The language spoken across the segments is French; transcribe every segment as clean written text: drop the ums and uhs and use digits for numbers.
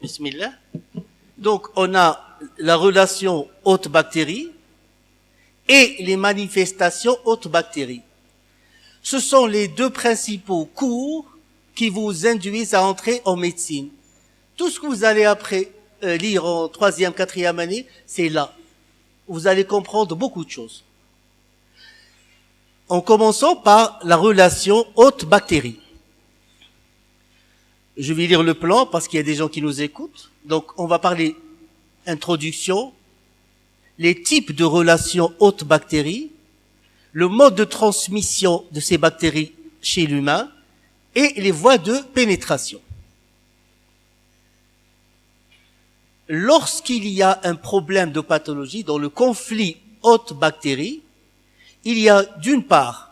Bismillah. Donc, on a la relation hôte-bactérie et les manifestations hôte-bactérie. Ce sont les deux principaux cours qui vous induisent à entrer en médecine. Tout ce que vous allez après lire en 3e, 4e année, c'est là. Vous allez comprendre beaucoup de choses. En commençant par la relation hôte-bactérie. Je vais lire le plan parce qu'il y a des gens qui nous écoutent. Donc, on va parler introduction, les types de relations hôte-bactérie, le mode de transmission de ces bactéries chez l'humain et les voies de pénétration. Lorsqu'il y a un problème de pathologie dans le conflit hôte-bactérie, il y a d'une part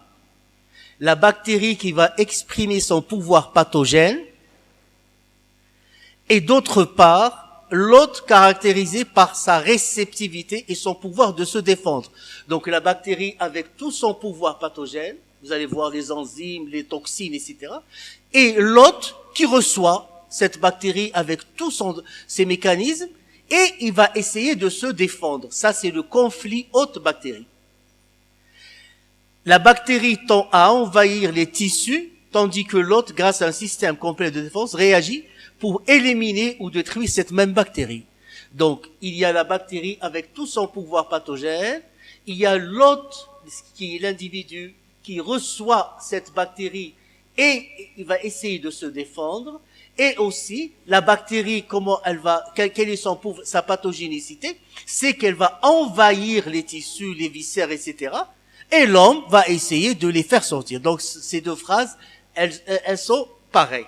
la bactérie qui va exprimer son pouvoir pathogène et d'autre part l'hôte caractérisé par sa réceptivité et son pouvoir de se défendre. Donc la bactérie avec tout son pouvoir pathogène, vous allez voir les enzymes, les toxines, etc. Et l'hôte qui reçoit cette bactérie avec tous ses mécanismes et il va essayer de se défendre. Ça, c'est le conflit hôte-bactérie. La bactérie tend à envahir les tissus, tandis que l'hôte, grâce à un système complet de défense, réagit pour éliminer ou détruire cette même bactérie. Donc, il y a la bactérie avec tout son pouvoir pathogène, il y a l'hôte, qui est l'individu, qui reçoit cette bactérie et il va essayer de se défendre, et aussi, la bactérie, comment elle va, quelle est sa pathogénicité, c'est qu'elle va envahir les tissus, les viscères, etc., et l'homme va essayer de les faire sortir. Donc, ces deux phrases, elles sont pareilles.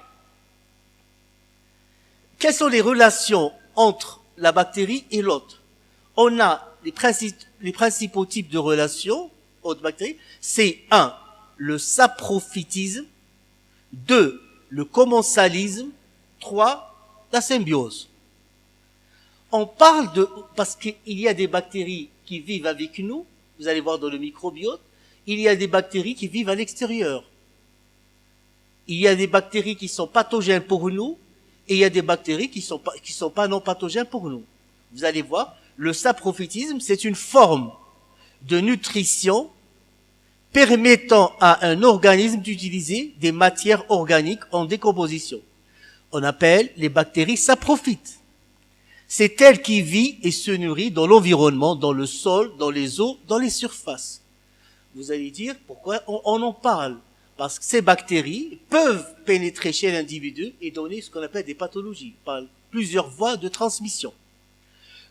Quelles sont les relations entre la bactérie et l'hôte? On a les principaux types de relations hôte-bactérie. C'est 1, le saprophytisme, 2, le commensalisme, 3, la symbiose. On parle parce qu'il y a des bactéries qui vivent avec nous, vous allez voir dans le microbiote, il y a des bactéries qui vivent à l'extérieur. Il y a des bactéries qui sont pathogènes pour nous, et il y a des bactéries qui sont pas non pathogènes pour nous. Vous allez voir, le saprophytisme, c'est une forme de nutrition permettant à un organisme d'utiliser des matières organiques en décomposition. On appelle les bactéries saprophytes. C'est elle qui vit et se nourrit dans l'environnement, dans le sol, dans les eaux, dans les surfaces. Vous allez dire pourquoi on en parle. Parce que ces bactéries peuvent pénétrer chez l'individu et donner ce qu'on appelle des pathologies, par plusieurs voies de transmission.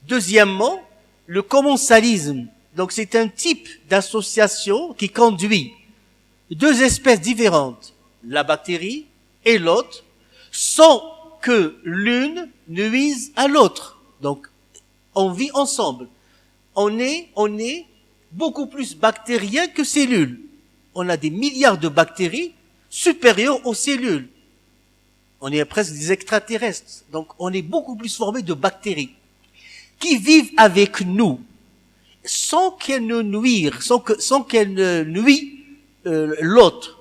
Deuxièmement, le commensalisme. Donc c'est un type d'association qui conduit deux espèces différentes, la bactérie et l'hôte, sans que l'une nuise à l'autre. Donc on vit ensemble. On est beaucoup plus bactérien que cellules. On a des milliards de bactéries supérieures aux cellules. On est presque des extraterrestres. Donc, on est beaucoup plus formé de bactéries qui vivent avec nous sans qu'elles ne nuisent, sans qu'elles ne nuisent l'autre.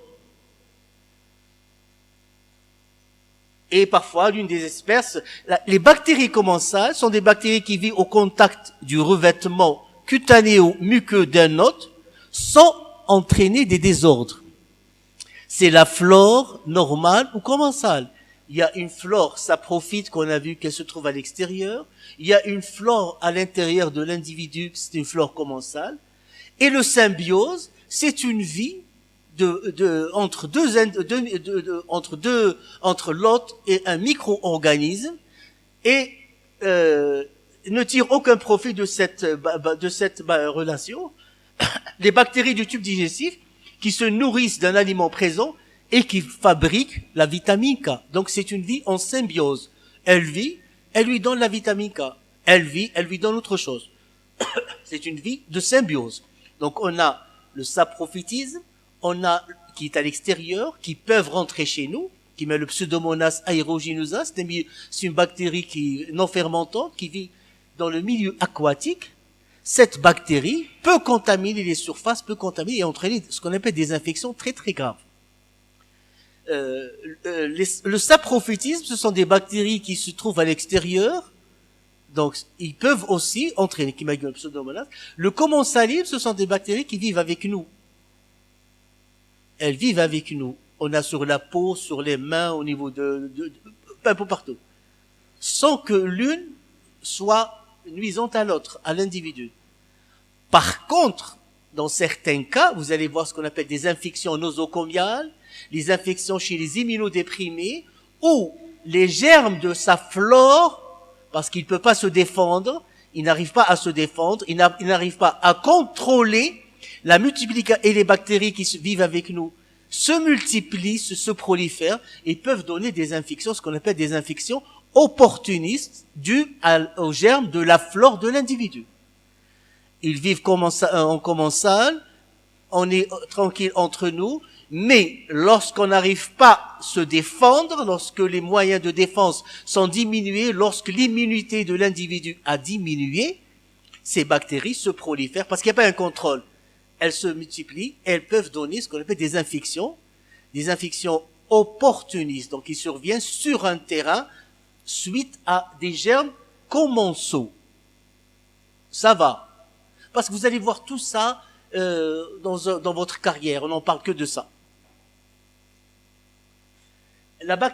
Et parfois, l'une des espèces, les bactéries commensales sont des bactéries qui vivent au contact du revêtement cutanéo-muqueux d'un hôte sans entraîner des désordres. C'est la flore normale ou commensale. Il y a une flore saprophyte qu'on a vu qu'elle se trouve à l'extérieur. Il y a une flore à l'intérieur de l'individu, c'est une flore commensale. Et le symbiose, c'est une vie entre l'hôte et un micro-organisme et ne tire aucun profit de cette relation. Les bactéries du tube digestif qui se nourrissent d'un aliment présent et qui fabriquent la vitamine K. Donc c'est une vie en symbiose. Elle vit, elle lui donne la vitamine K. Elle vit, elle lui donne autre chose. C'est une vie de symbiose. Donc on a le saprophytisme, on a qui est à l'extérieur, qui peuvent rentrer chez nous, qui met le Pseudomonas aeruginosa, c'est une bactérie qui non fermentante, qui vit dans le milieu aquatique. Cette bactérie peut contaminer les surfaces, peut contaminer et entraîner ce qu'on appelle des infections très très graves. Le saprophytisme, ce sont des bactéries qui se trouvent à l'extérieur, donc ils peuvent aussi entraîner Pseudomonas. Le commensalisme, ce sont des bactéries qui vivent avec nous. Elles vivent avec nous. On a sur la peau, sur les mains, au niveau un peu partout. Sans que l'une soit nuisante à l'autre, à l'individu. Par contre, dans certains cas, vous allez voir ce qu'on appelle des infections nosocomiales, les infections chez les immunodéprimés, où les germes de sa flore, parce qu'il ne peut pas se défendre, il n'arrive pas à se défendre, il n'arrive pas à contrôler la multiplication, et les bactéries qui vivent avec nous se multiplient, se prolifèrent, et peuvent donner des infections, ce qu'on appelle des infections opportunistes, dues aux germes de la flore de l'individu. Ils vivent en commensal, on est tranquille entre nous, mais lorsqu'on n'arrive pas à se défendre, lorsque les moyens de défense sont diminués, lorsque l'immunité de l'individu a diminué, ces bactéries se prolifèrent parce qu'il n'y a pas un contrôle. Elles se multiplient, elles peuvent donner ce qu'on appelle des infections opportunistes, donc qui surviennent sur un terrain suite à des germes commensaux. Ça va. Parce que vous allez voir tout ça dans votre carrière, on n'en parle que de ça.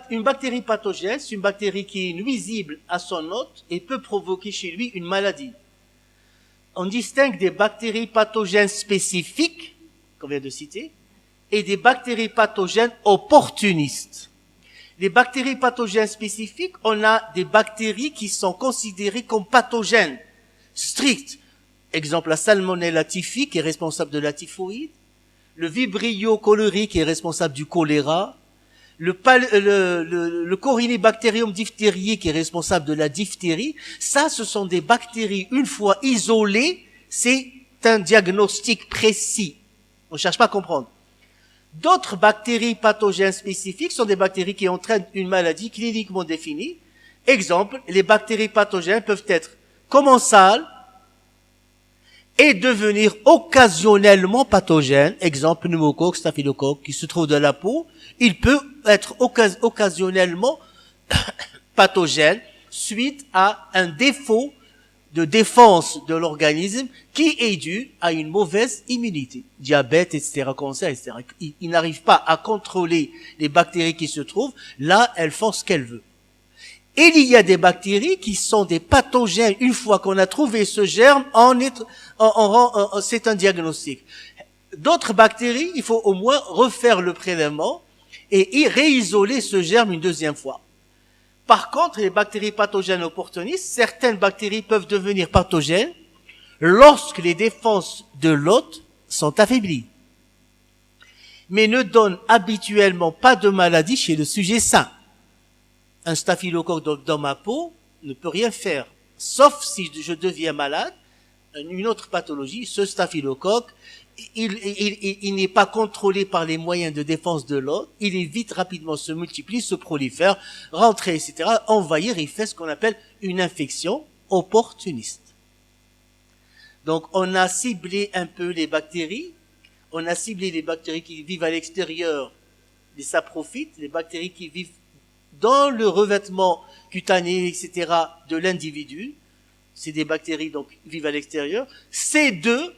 Une bactérie pathogène, c'est une bactérie qui est nuisible à son hôte et peut provoquer chez lui une maladie. On distingue des bactéries pathogènes spécifiques, qu'on vient de citer, et des bactéries pathogènes opportunistes. Les bactéries pathogènes spécifiques, on a des bactéries qui sont considérées comme pathogènes, strictes. Exemple, la Salmonella typhi, qui est responsable de la typhoïde, le Vibrio cholerae, qui est responsable du choléra, le Corynebacterium diphtheriae, qui est responsable de la diphtérie. Ça, ce sont des bactéries, une fois isolées, c'est un diagnostic précis. On ne cherche pas à comprendre. D'autres bactéries pathogènes spécifiques sont des bactéries qui entraînent une maladie cliniquement définie. Exemple, les bactéries pathogènes peuvent être commensales, et devenir occasionnellement pathogène. Exemple, pneumocoque, staphylocoque, qui se trouve dans la peau, il peut être occasionnellement pathogène suite à un défaut de défense de l'organisme qui est dû à une mauvaise immunité. Diabète, etc., cancer, etc. Il n'arrive pas à contrôler les bactéries qui se trouvent. Là, elles font ce qu'elles veulent. Et il y a des bactéries qui sont des pathogènes. Une fois qu'on a trouvé ce germe, c'est un diagnostic. D'autres bactéries, il faut au moins refaire le prélèvement et réisoler ce germe une deuxième fois. Par contre, les bactéries pathogènes opportunistes, certaines bactéries peuvent devenir pathogènes lorsque les défenses de l'hôte sont affaiblies, mais ne donnent habituellement pas de maladie chez le sujet sain. Un staphylocoque dans ma peau ne peut rien faire, sauf si je deviens malade, une autre pathologie. Ce staphylocoque, il n'est pas contrôlé par les moyens de défense de l'hôte, il évite rapidement, se multiplie, se prolifère, rentrer, etc., envahir, il fait ce qu'on appelle une infection opportuniste. Donc on a ciblé un peu les bactéries, on a ciblé les bactéries qui vivent à l'extérieur, les saprophytes, les bactéries qui vivent dans le revêtement cutané, etc., de l'individu. C'est des bactéries, donc, qui vivent à l'extérieur. Ces deux,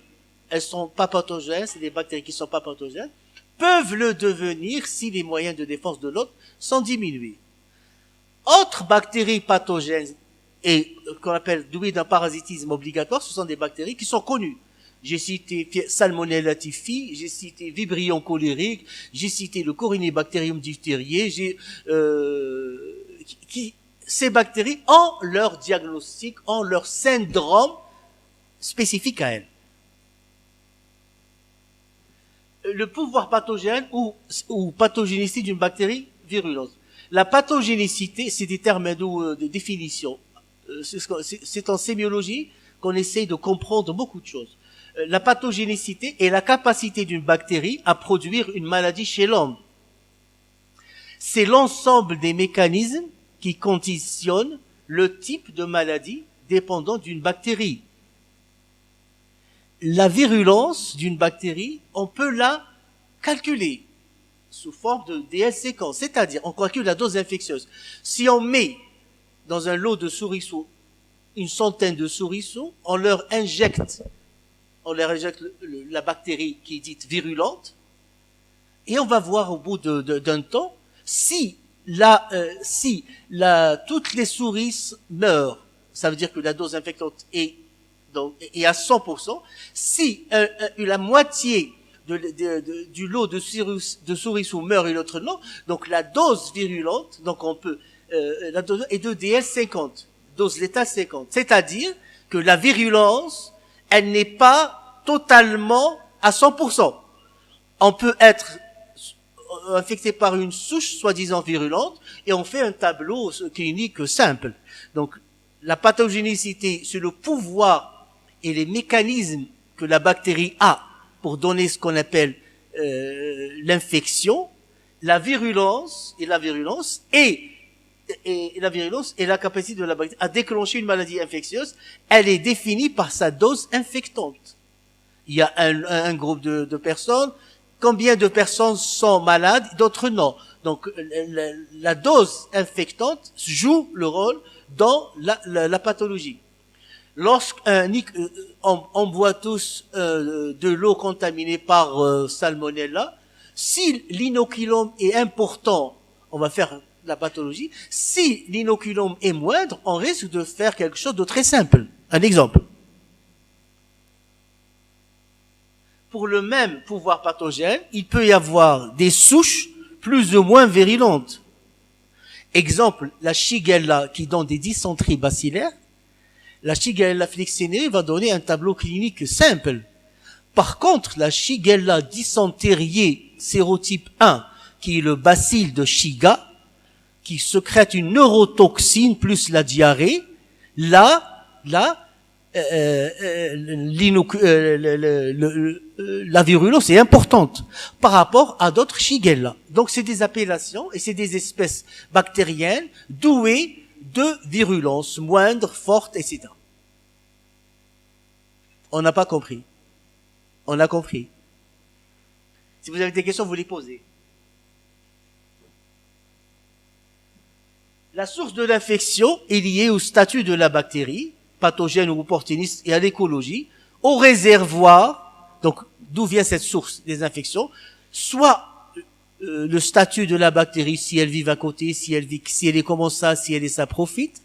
elles sont pas pathogènes, c'est des bactéries qui sont pas pathogènes, peuvent le devenir si les moyens de défense de l'hôte sont diminués. Autres bactéries pathogènes, et qu'on appelle douées d'un parasitisme obligatoire, ce sont des bactéries qui sont connues. J'ai cité Salmonella typhi, j'ai cité Vibrio cholerae, j'ai cité le Corynebacterium diphtheriae, ces bactéries ont leur diagnostic, ont leur syndrome spécifique à elles. Le pouvoir pathogène ou pathogénicité d'une bactérie viruleuse. La pathogénicité, c'est des termes de définition. C'est en sémiologie qu'on essaye de comprendre beaucoup de choses. La pathogénicité est la capacité d'une bactérie à produire une maladie chez l'homme. C'est l'ensemble des mécanismes qui conditionnent le type de maladie dépendant d'une bactérie. La virulence d'une bactérie, on peut la calculer. sous forme de DL séquence. C'est-à-dire, on calcule la dose infectieuse. Si on met dans un lot de souriceaux une centaine de souriceaux, on leur injecte la bactérie qui est dite virulente, et on va voir au bout d'un temps si toutes les souris meurent. Ça veut dire que la dose infectante est à 100%. Si la moitié du lot de souriceaux meurt et l'autre non, donc la dose virulente, donc on peut la dose est de DL50, dose létale 50. C'est-à-dire que la virulence, elle n'est pas totalement à 100%. On peut être infecté par une souche soi-disant virulente et on fait un tableau clinique simple. Donc la pathogénicité, c'est le pouvoir et les mécanismes que la bactérie a pour donner ce qu'on appelle l'infection, la virulence et la capacité de la bactérie à déclencher une maladie infectieuse, elle est définie par sa dose infectante. Il y a un groupe de personnes, combien de personnes sont malades, d'autres non. Donc la dose infectante joue le rôle dans la pathologie. On boit tous de l'eau contaminée par salmonella, si l'inoculum est important, on va faire la pathologie. Si l'inoculum est moindre, on risque de faire quelque chose de très simple. Un exemple. Pour le même pouvoir pathogène, il peut y avoir des souches plus ou moins virulentes. Exemple, la Shigella qui donne des dysenteries bacillaires. La Shigella flexinée va donner un tableau clinique simple. Par contre, la Shigella dysenteriée sérotype 1, qui est le bacille de Shiga, qui sécrète une neurotoxine plus la diarrhée, la virulence est importante par rapport à d'autres Shigella. Donc c'est des appellations et c'est des espèces bactériennes douées de virulence moindre, forte, etc. On n'a pas compris. On a compris. Si vous avez des questions, vous les posez. La source de l'infection est liée au statut de la bactérie, pathogène ou opportuniste, et à l'écologie, au réservoir, donc d'où vient cette source des infections, soit le statut de la bactérie, si elle vit à côté, si elle est comme ça, si elle est saprofite.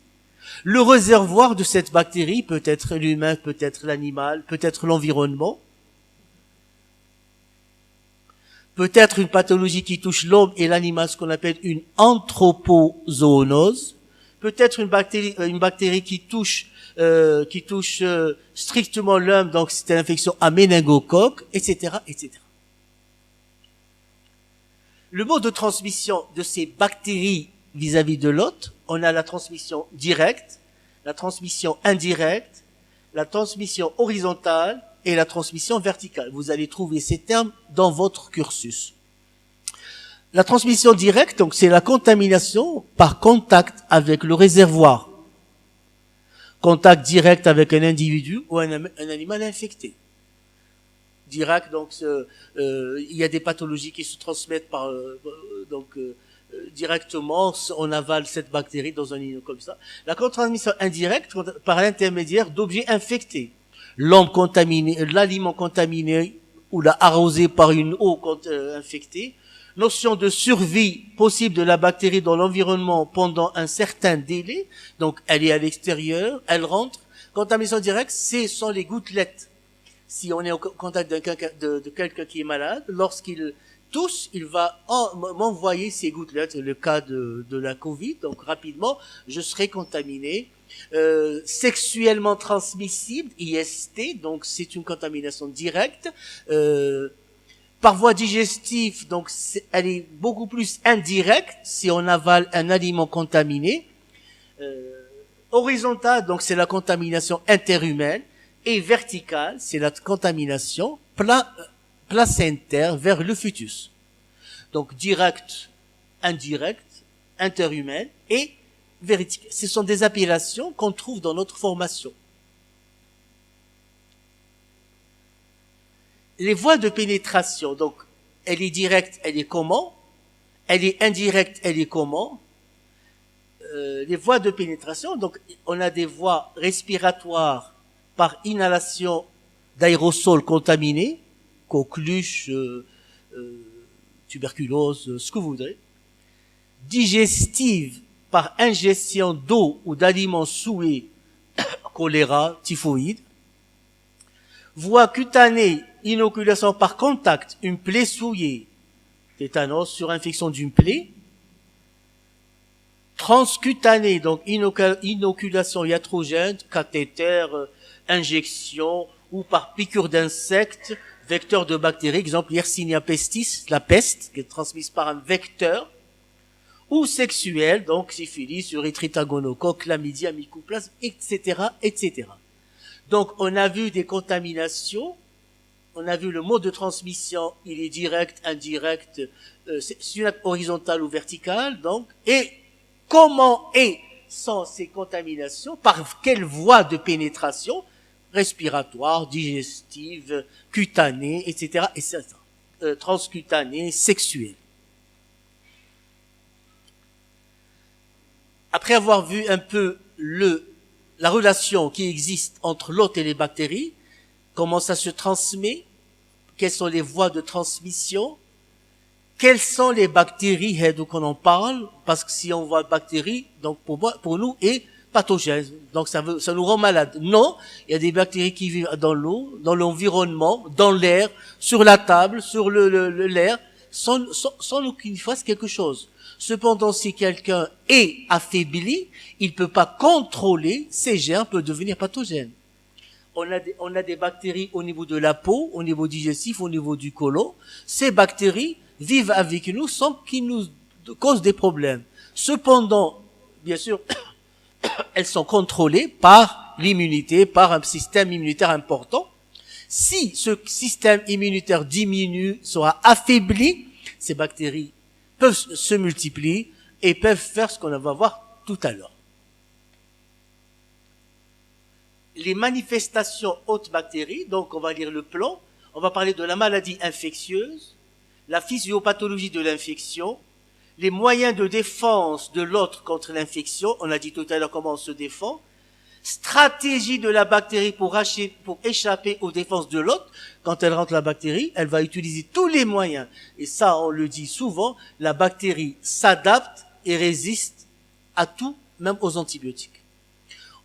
Le réservoir de cette bactérie peut être l'humain, peut être l'animal, peut être l'environnement. Peut-être une pathologie qui touche l'homme et l'animal, ce qu'on appelle une anthropozoonose. Peut-être une bactérie qui touche strictement l'homme, donc c'est une infection à méningocoque, etc., etc. Le mode de transmission de ces bactéries vis-à-vis de l'hôte, on a la transmission directe, la transmission indirecte, la transmission horizontale et la transmission verticale. Vous allez trouver ces termes dans votre cursus. La transmission directe, donc, c'est la contamination par contact avec le réservoir. Contact direct avec un individu ou un animal infecté. Direct, donc, il y a des pathologies qui se transmettent directement, on avale cette bactérie dans un îlot comme ça. La transmission indirecte, par l'intermédiaire d'objets infectés. L'homme contaminé, l'aliment contaminé ou arrosé par une eau infectée. Notion de survie possible de la bactérie dans l'environnement pendant un certain délai. Donc, elle est à l'extérieur, elle rentre. Contamination directe, ce sont les gouttelettes. Si on est en contact de quelqu'un qui est malade, lorsqu'il tousse, il va m'envoyer ces gouttelettes. Le cas de la Covid, donc rapidement, je serai contaminé. Sexuellement transmissible, IST, donc c'est une contamination directe. Par voie digestive, donc elle est beaucoup plus indirecte si on avale un aliment contaminé. Horizontale, donc c'est la contamination interhumaine. Et verticale, c'est la contamination placentaire vers le fœtus. Donc direct, indirect, interhumaine et verticale. Ce sont des appellations qu'on trouve dans notre formation. Les voies de pénétration, donc elle est directe, elle est comment? Elle est indirecte, elle est comment? Les voies de pénétration, donc on a des voies respiratoires par inhalation d'aérosols contaminés, coqueluche, tuberculose, ce que vous voudrez. Digestive par ingestion d'eau ou d'aliments souillés, choléra, typhoïde. Voie cutanée, inoculation par contact, une plaie souillée, tétanos, surinfection d'une plaie. Transcutanée, donc inoculation iatrogène, cathéter, injection ou par piqûre d'insectes, vecteur de bactéries, exemple Yersinia pestis, la peste, qui est transmise par un vecteur, ou sexuelle, donc syphilis, urétrite gonocoque, chlamydia, mycoplasme, etc., etc. Donc, on a vu des contaminations, on a vu le mode de transmission, il est direct, indirect, horizontal ou vertical, donc, et comment sont ces contaminations, par quelle voie de pénétration, respiratoire, digestive, cutanée, etc., etc., transcutanée, sexuelle. Après avoir vu un peu la relation qui existe entre l'hôte et les bactéries, comment ça se transmet, quelles sont les voies de transmission, quelles sont les bactéries dont on en parle, parce que si on voit bactéries, donc pour nous, est pathogène, donc ça nous rend malade. Non, il y a des bactéries qui vivent dans l'eau, dans l'environnement, dans l'air, sur la table, sur l'air, sans qu'il fasse quelque chose. Cependant, si quelqu'un est affaibli, il peut pas contrôler, ces germes peuvent devenir pathogènes. On a des bactéries au niveau de la peau, au niveau digestif, au niveau du côlon. Ces bactéries vivent avec nous sans qu'ils nous causent des problèmes. Cependant, bien sûr, elles sont contrôlées par l'immunité, par un système immunitaire important. Si ce système immunitaire diminue, sera affaibli, ces bactéries peuvent se multiplier et peuvent faire ce qu'on va voir tout à l'heure. Les manifestations hôtes bactéries, donc on va lire le plan, on va parler de la maladie infectieuse, la physiopathologie de l'infection, les moyens de défense de l'hôte contre l'infection, on a dit tout à l'heure comment on se défend, stratégie de la bactérie pour échapper aux défenses de l'hôte. Quand elle rentre la bactérie, elle va utiliser tous les moyens. Et ça, on le dit souvent, la bactérie s'adapte et résiste à tout, même aux antibiotiques.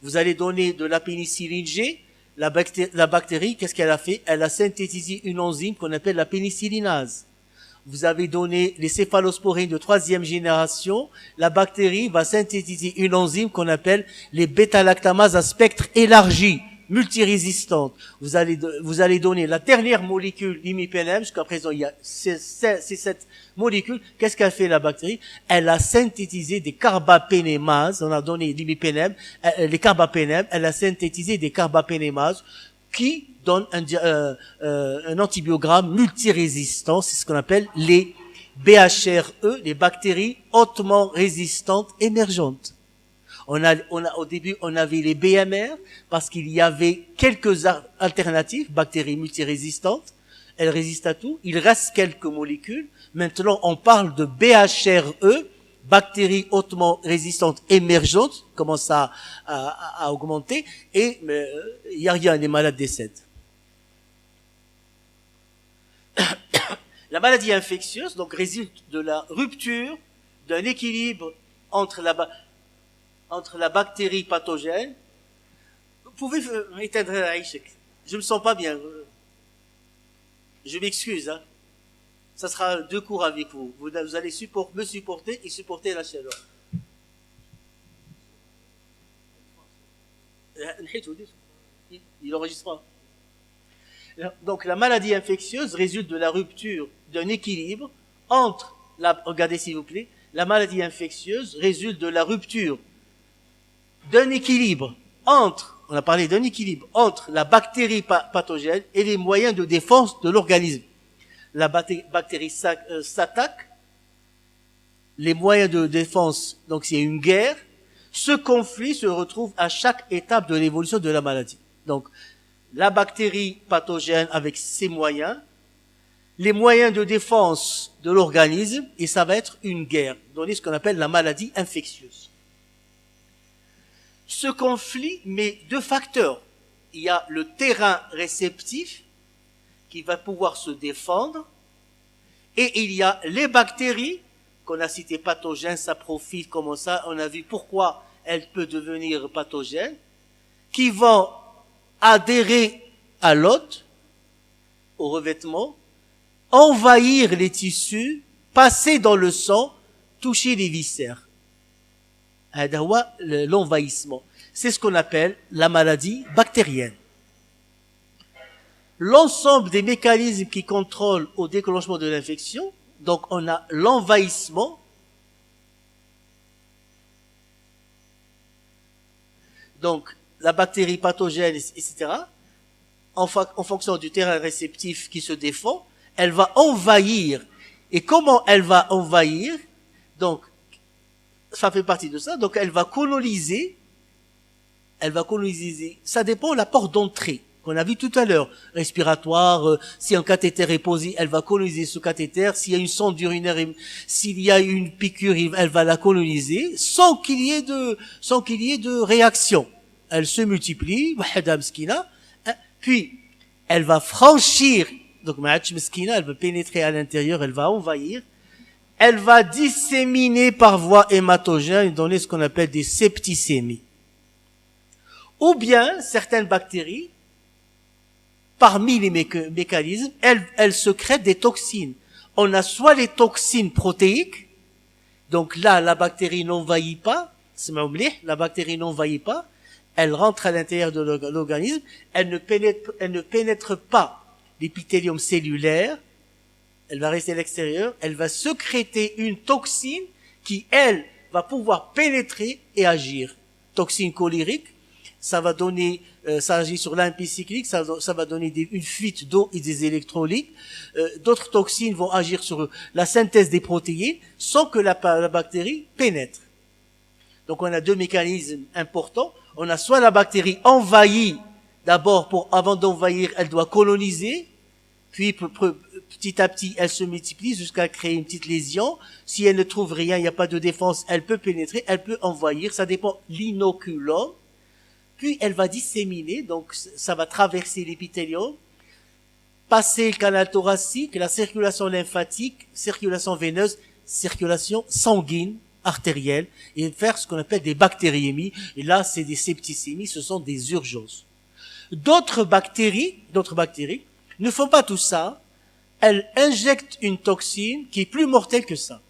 Vous allez donner de la pénicilline G, la bactérie, qu'est-ce qu'elle a fait? Elle a synthétisé une enzyme qu'on appelle la pénicillinase. Vous avez donné les céphalosporines de 3e génération, la bactérie va synthétiser une enzyme qu'on appelle les bêta-lactamases à spectre élargi, multirésistante. Vous allez donner la dernière molécule, l'imipenem, jusqu'à présent il y a cette molécule. Qu'est-ce qu'a fait la bactérie? Elle a synthétisé des carbapénémases, on a donné l'imipenem, les carbapénèmes, elle a synthétisé des carbapénémases qui donne un antibiogramme multirésistant, c'est ce qu'on appelle les BHRE, les bactéries hautement résistantes émergentes. Au début, on avait les BMR parce qu'il y avait quelques alternatives, bactéries multirésistantes, elles résistent à tout, il reste quelques molécules. Maintenant, on parle de BHRE, bactéries hautement résistantes émergentes, commence à augmenter, et il y a rien, les malades décèdent. La maladie infectieuse, donc, résulte de la rupture d'un équilibre entre la bactérie pathogène. Vous pouvez éteindre la Aïchek. Je me sens pas bien. Je m'excuse, hein. Ça sera 2 cours avec vous. Vous allez me supporter et supporter la chaleur. Il enregistre pas. Donc, la maladie infectieuse résulte de la rupture d'un équilibre entre regardez s'il vous plaît, la maladie infectieuse résulte de la rupture d'un équilibre on a parlé d'un équilibre entre la bactérie pathogène et les moyens de défense de l'organisme. La bactérie s'attaque, les moyens de défense, donc c'est une guerre. Ce conflit se retrouve à chaque étape de l'évolution de la maladie. Donc, la bactérie pathogène avec ses moyens, les moyens de défense de l'organisme et ça va être une guerre, donner ce qu'on appelle la maladie infectieuse. Ce conflit met deux facteurs. Il y a le terrain réceptif qui va pouvoir se défendre et il y a les bactéries qu'on a cité pathogènes, ça profite, comment ça, on a vu pourquoi elle peut devenir pathogène, qui vont adhérer à l'hôte, au revêtement, envahir les tissus, passer dans le sang, toucher les viscères. L'envahissement. C'est ce qu'on appelle la maladie bactérienne. L'ensemble des mécanismes qui contrôlent au déclenchement de l'infection, donc on a l'envahissement, donc la bactérie pathogène, etc., en fonction du terrain réceptif qui se défend, elle va envahir. Et comment elle va envahir? Donc, ça fait partie de ça. Donc, elle va coloniser. Ça dépend de la porte d'entrée qu'on a vu tout à l'heure. Respiratoire, si un cathéter est posé, elle va coloniser ce cathéter. S'il y a une sonde urinaire, s'il y a une piqûre, elle va la coloniser sans qu'il y ait de réaction. Elle se multiplie, puis elle va franchir, donc elle va pénétrer à l'intérieur, elle va envahir, elle va disséminer par voie hématogène et donner ce qu'on appelle des septicémies. Ou bien, certaines bactéries, parmi les mécanismes, elles sécrètent des toxines. On a soit les toxines protéiques, donc là, la bactérie n'envahit pas, elle rentre à l'intérieur de l'organisme, elle ne pénètre pas l'épithélium cellulaire, elle va rester à l'extérieur, elle va sécréter une toxine qui, elle, va pouvoir pénétrer et agir. Toxine colérique, ça va donner, ça agit sur l'AMP cyclique, ça va donner une fuite d'eau et des électrolytes. D'autres toxines vont agir sur la synthèse des protéines sans que la bactérie pénètre. Donc on a deux mécanismes importants. On a soit la bactérie envahie, d'abord avant d'envahir, elle doit coloniser, puis petit à petit, elle se multiplie jusqu'à créer une petite lésion. Si elle ne trouve rien, il n'y a pas de défense, elle peut pénétrer, elle peut envahir, ça dépend de l'inoculum. Puis elle va disséminer, donc ça va traverser l'épithélium, passer le canal thoracique, la circulation lymphatique, circulation veineuse, circulation sanguine, artérielle, et faire ce qu'on appelle des bactériémies. Et là, c'est des septicémies, ce sont des urgences. D'autres bactéries ne font pas tout ça. Elles injectent une toxine qui est plus mortelle que ça.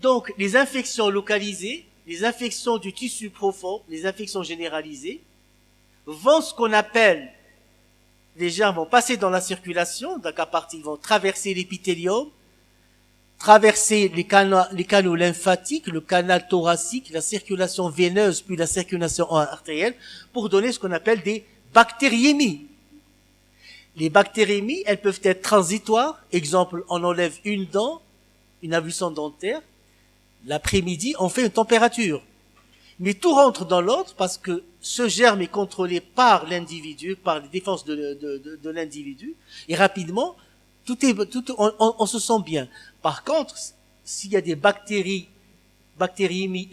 Donc, les infections localisées, les infections du tissu profond, les infections généralisées, vont ce qu'on appelle, les germes vont passer dans la circulation, donc à partir, ils vont traverser l'épithélium, traverser les canaux lymphatiques, le canal thoracique, la circulation veineuse, puis la circulation artérielle, pour donner ce qu'on appelle des bactériémies. Les bactériémies, elles peuvent être transitoires. Exemple, on enlève une dent, une avulsion dentaire. L'après-midi, on fait une température. Mais tout rentre dans l'autre parce que ce germe est contrôlé par l'individu, par les défenses de l'individu. Et rapidement, on se sent bien. Par contre, s'il y a des bactéries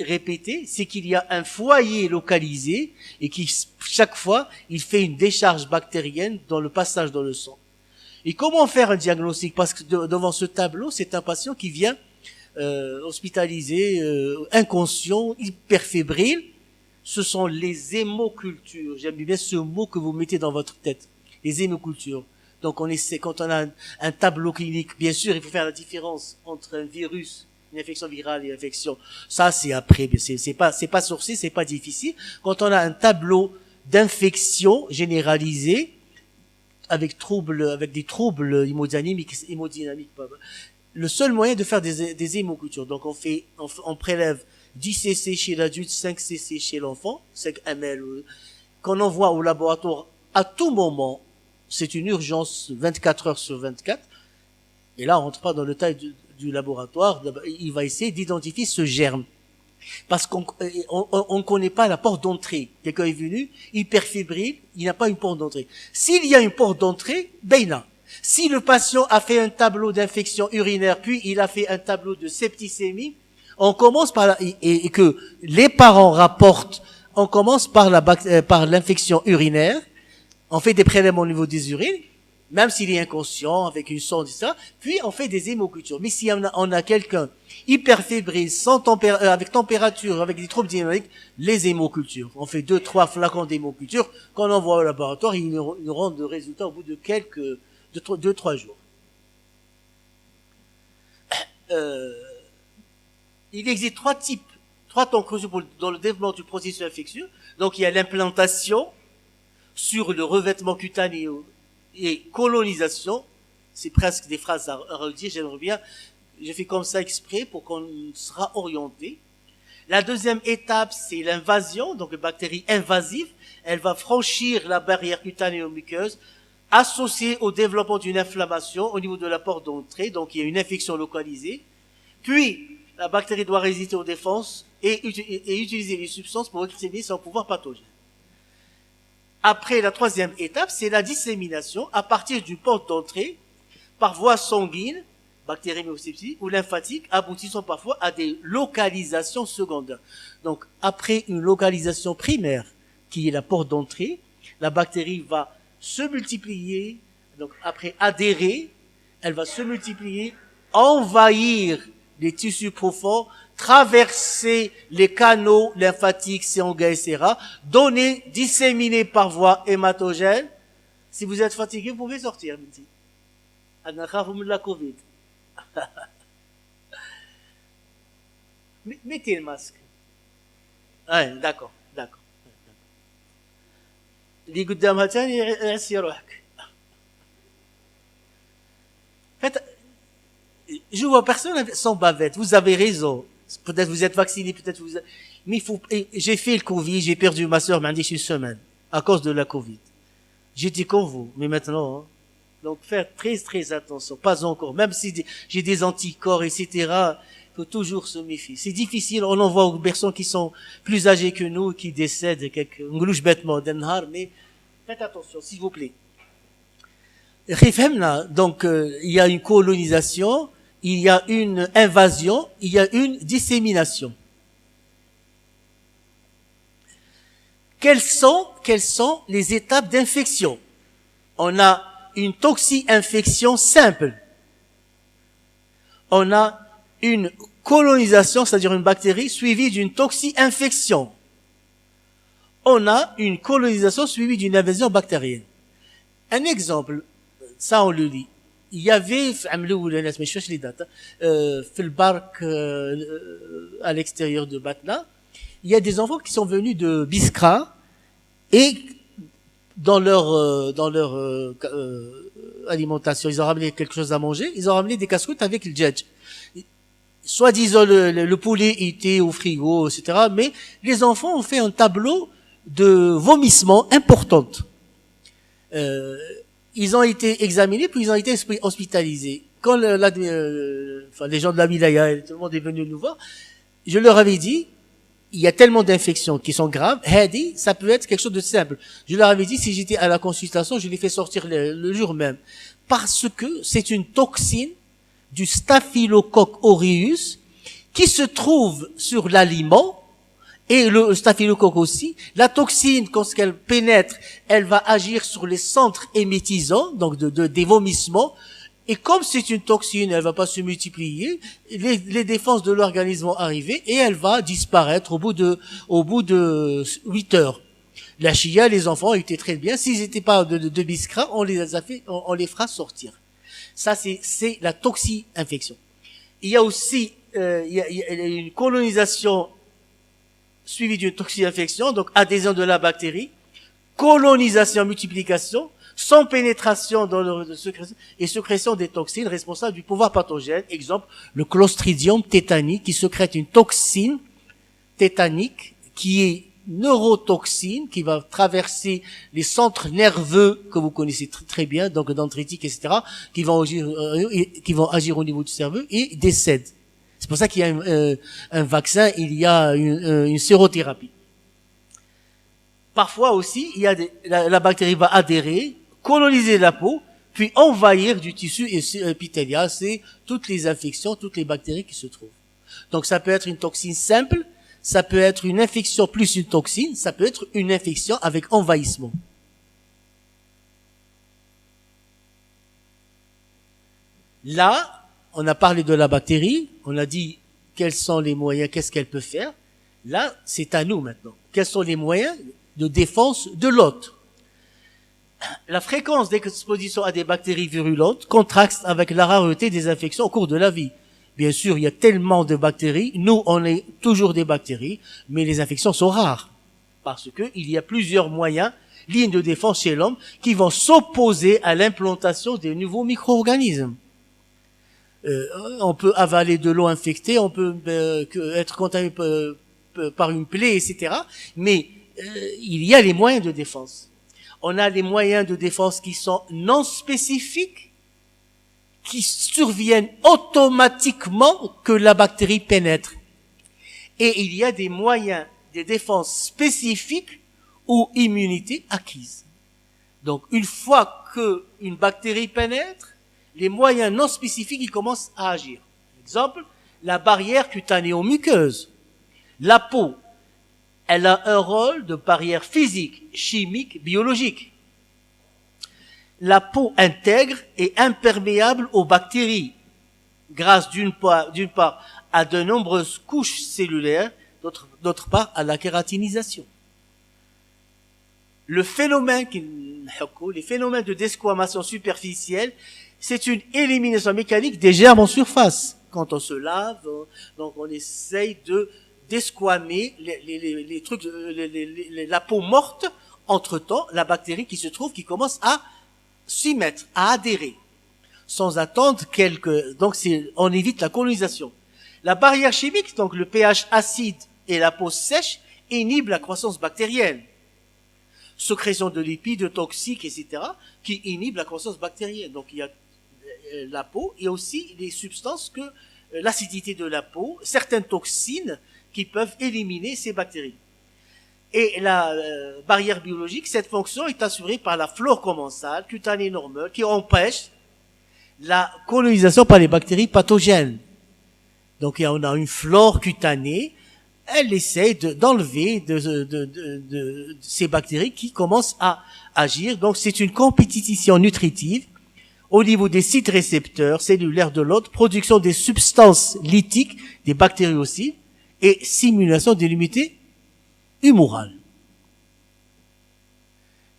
répétées, c'est qu'il y a un foyer localisé et qui, chaque fois, il fait une décharge bactérienne dans le passage dans le sang. Et comment faire un diagnostic? Parce que devant ce tableau, c'est un patient qui vient hospitalisé, inconscient, hyperfébrile. Ce sont les hémocultures. J'aime bien ce mot que vous mettez dans votre tête. Les hémocultures. Donc on essaie, quand on a un tableau clinique, bien sûr, il faut faire la différence entre un virus, une infection virale et une infection. Ça, c'est après, c'est pas sourcé, c'est pas difficile. Quand on a un tableau d'infection généralisée, avec des troubles hémodynamiques, le seul moyen de faire des hémocultures. Donc on prélève 10 cc chez l'adulte, 5 cc chez l'enfant, 5 ml, qu'on envoie au laboratoire à tout moment. C'est une urgence 24 heures sur 24. Et là, on rentre pas dans le détail du laboratoire. Il va essayer d'identifier ce germe. Parce qu'on on connaît pas la porte d'entrée. Quelqu'un est venu, hyperfébrile, il n'a pas une porte d'entrée. S'il y a une porte d'entrée, Beina. Si le patient a fait un tableau d'infection urinaire, puis il a fait un tableau de septicémie, on commence par et que les parents rapportent, on commence par par l'infection urinaire, on fait des prélèvements au niveau des urines, même s'il est inconscient, avec une sonde, etc. Puis on fait des hémocultures. Mais si on a quelqu'un hyperfébrile, avec température, avec des troubles dynamiques, les hémocultures. On fait 2-3 flacons d'hémoculture qu'on envoie au laboratoire et ils nous rendent le résultat au bout de 2-3 jours. Il existe trois temps cruciaux dans le développement du processus infectieux. Donc il y a l'implantation sur le revêtement cutané et colonisation. C'est presque des phrases à redire, j'aimerais bien. Je fais comme ça exprès pour qu'on sera orienté. La deuxième étape, c'est l'invasion, donc une bactérie invasive. Elle va franchir la barrière cutanéo-muqueuse, associée au développement d'une inflammation au niveau de la porte d'entrée, donc il y a une infection localisée. Puis, la bactérie doit résister aux défenses et utiliser les substances pour exprimer son pouvoir pathogène. Après, la troisième étape, c'est la dissémination à partir d'une porte d'entrée par voie sanguine, bactérienne ou lymphatique, aboutissant parfois à des localisations secondaires. Donc, après une localisation primaire, qui est la porte d'entrée, la bactérie va se multiplier, donc après adhérer, elle va se multiplier, envahir les tissus profonds, traverser les canaux lymphatiques, sanguins, etc., donner, disséminer par voie hématogène. Si vous êtes fatigué, vous pouvez sortir. La Covid. Mettez le masque. Ouais, d'accord. اللي قدامها تاني يعسي روحك. En fait, je vois personne sans bavette. Vous avez raison. Peut-être vous êtes vacciné, peut-être vous... Mais j'ai fait le Covid, j'ai perdu ma sœur, Mandy, une semaine, à cause de la Covid. J'étais comme vous, mais maintenant, hein. Donc, faire très, très attention. Pas encore. Même si j'ai des anticorps, etc., il faut toujours se méfier. C'est difficile. On en voit aux personnes qui sont plus âgées que nous, qui décèdent, bêtement, mais faites attention, s'il vous plaît. Donc, il y a une colonisation, il y a une invasion, il y a une dissémination. Quelles sont les étapes d'infection? On a une toxi-infection simple. On a une colonisation, c'est-à-dire une bactérie, suivie d'une toxi-infection. On a une colonisation suivie d'une invasion bactérienne. Un exemple, ça on le lit. Il y avait, à l'extérieur de Batna, il y a des enfants qui sont venus de Biskra et dans leur alimentation, ils ont ramené quelque chose à manger, ils ont ramené des casse-croûtes avec le djedj. Soit disant le poulet était au frigo, etc. Mais les enfants ont fait un tableau de vomissement importante. Ils ont été examinés, puis ils ont été hospitalisés. Quand les gens de la wilaya, tout le monde est venu nous voir, je leur avais dit, il y a tellement d'infections qui sont graves, ça peut être quelque chose de simple. Je leur avais dit, si j'étais à la consultation, je les fais sortir le jour même. Parce que c'est une toxine du Staphylococcus aureus qui se trouve sur l'aliment, et le staphylocoque aussi. La toxine, quand elle pénètre, elle va agir sur les centres émétisants, donc des vomissements. Et comme c'est une toxine, elle va pas se multiplier, les défenses de l'organisme vont arriver et elle va disparaître au bout de 8 heures. La chia, les enfants étaient très bien. S'ils n'étaient pas de Biskra, on les fera sortir. Ça, c'est la toxi-infection. Il y a aussi, il y a une colonisation suivi d'une toxi-infection, donc adhésion de la bactérie, colonisation, multiplication, sans pénétration dans le sécrétion et sécrétion des toxines responsables du pouvoir pathogène. Exemple, le Clostridium tétanique qui sécrète une toxine tétanique qui est neurotoxine, qui va traverser les centres nerveux que vous connaissez très bien, donc dendritique, etc., qui vont agir au niveau du cerveau et décède. C'est pour ça qu'il y a un vaccin, il y a une sérothérapie. Parfois aussi, la bactérie va adhérer, coloniser la peau, puis envahir du tissu épithélial. C'est toutes les infections, toutes les bactéries qui se trouvent. Donc ça peut être une toxine simple, ça peut être une infection plus une toxine, ça peut être une infection avec envahissement. Là, on a parlé de la bactérie, on a dit quels sont les moyens, qu'est-ce qu'elle peut faire. Là, c'est à nous maintenant. Quels sont les moyens de défense de l'hôte? La fréquence d'exposition à des bactéries virulentes contraste avec la rareté des infections au cours de la vie. Bien sûr, il y a tellement de bactéries. Nous, on est toujours des bactéries, mais les infections sont rares. Parce que il y a plusieurs moyens, lignes de défense chez l'homme, qui vont s'opposer à l'implantation des nouveaux micro-organismes. On peut avaler de l'eau infectée, on peut être contaminé par une plaie, etc. Mais il y a les moyens de défense. On a les moyens de défense qui sont non spécifiques, qui surviennent automatiquement que la bactérie pénètre. Et il y a des moyens de défense spécifiques ou immunité acquise. Donc, une fois qu'une bactérie pénètre, les moyens non spécifiques, ils commencent à agir. Exemple, la barrière cutanéo-muqueuse. La peau, elle a un rôle de barrière physique, chimique, biologique. La peau intègre et imperméable aux bactéries, grâce d'une part à de nombreuses couches cellulaires, d'autre part à la kératinisation. Les phénomènes de desquamation superficielle, c'est une élimination mécanique des germes en surface. Quand on se lave, donc on essaye de desquamer les trucs, la peau morte. Entre-temps, la bactérie qui se trouve, qui commence à s'y mettre, à adhérer, sans attendre donc on évite la colonisation. La barrière chimique, donc le pH acide et la peau sèche, inhibe la croissance bactérienne. Sécrétion de lipides toxiques, etc., qui inhibe la croissance bactérienne. Donc il y a la peau, et aussi les substances que l'acidité de la peau, certaines toxines qui peuvent éliminer ces bactéries. Et la barrière biologique, cette fonction est assurée par la flore commensale, cutanée normale, qui empêche la colonisation par les bactéries pathogènes. Donc on a une flore cutanée, elle essaie d'enlever de ces bactéries qui commencent à agir. Donc c'est une compétition nutritive au niveau des sites récepteurs cellulaires de l'hôte, production des substances lytiques, des bactéries aussi, et simulation de l'immunité humorale.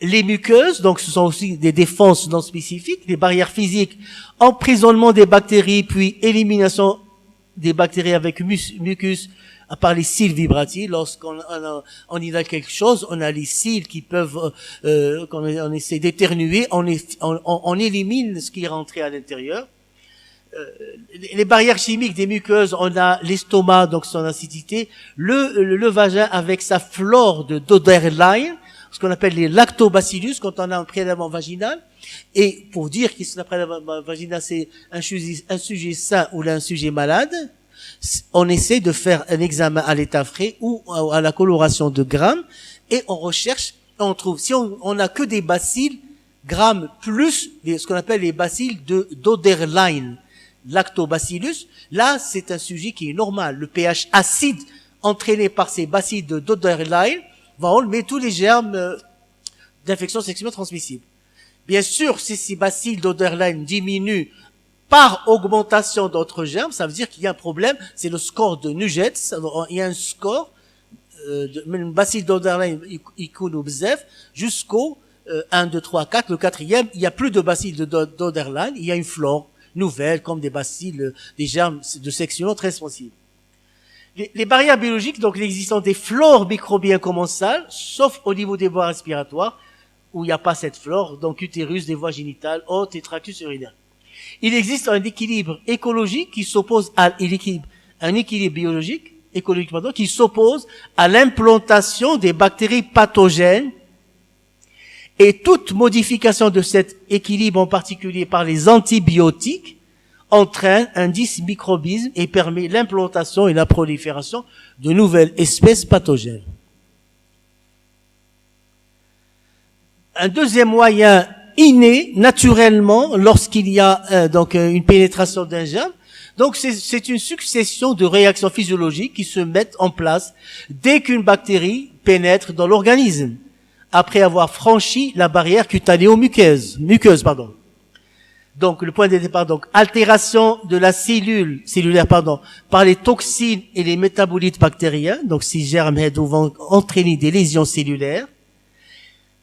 Les muqueuses, donc ce sont aussi des défenses non spécifiques, des barrières physiques, emprisonnement des bactéries, puis élimination des bactéries avec mucus par les cils vibratiles. Lorsqu'on inhale quelque chose, on a les cils qui peuvent, quand on essaie d'éternuer, on élimine ce qui est rentré à l'intérieur. Les barrières chimiques des muqueuses, on a l'estomac, donc son acidité, le vagin avec sa flore de Doderlein, ce qu'on appelle les lactobacillus quand on a un prélèvement vaginal. Et pour dire que ce prélèvement vaginal c'est un sujet sain ou un sujet malade, on essaie de faire un examen à l'état frais ou à la coloration de grammes, et on recherche, on trouve, si on n'a que des bacilles, grammes plus ce qu'on appelle les bacilles de Doderlein, lactobacillus, là c'est un sujet qui est normal. Le pH acide entraîné par ces bacilles de Doderlein va enlever tous les germes d'infections sexuellement transmissibles. Bien sûr, si ces bacilles d'Oderlein diminuent par augmentation d'autres germes, ça veut dire qu'il y a un problème, c'est le score de Nugget, il y a un score, une bacille d'Oderlein, il coule au bzef, jusqu'au 1, 2, 3, 4, le quatrième, il n'y a plus de bacilles d'Oderlein, il y a une flore nouvelle, comme des bacilles, des germes de sexuellement transmissibles. Les barrières biologiques, donc l'existence des flores microbiennes commensales, sauf au niveau des voies respiratoires, où il n'y a pas cette flore, donc utérus, des voies génitales, hautes et tractus urinaire. Il existe un équilibre écologique qui s'oppose à un équilibre biologique, écologique, pardon, qui s'oppose à l'implantation des bactéries pathogènes, et toute modification de cet équilibre, en particulier par les antibiotiques, entraîne un dysmicrobisme et permet l'implantation et la prolifération de nouvelles espèces pathogènes. Un deuxième moyen inné, naturellement, lorsqu'il y a une pénétration d'un germe, donc c'est une succession de réactions physiologiques qui se mettent en place dès qu'une bactérie pénètre dans l'organisme, après avoir franchi la barrière cutaneo-muqueuse. Donc le point de départ, donc altération de la cellulaire par les toxines et les métabolites bactériens. Donc ces germes vont entraîner des lésions cellulaires.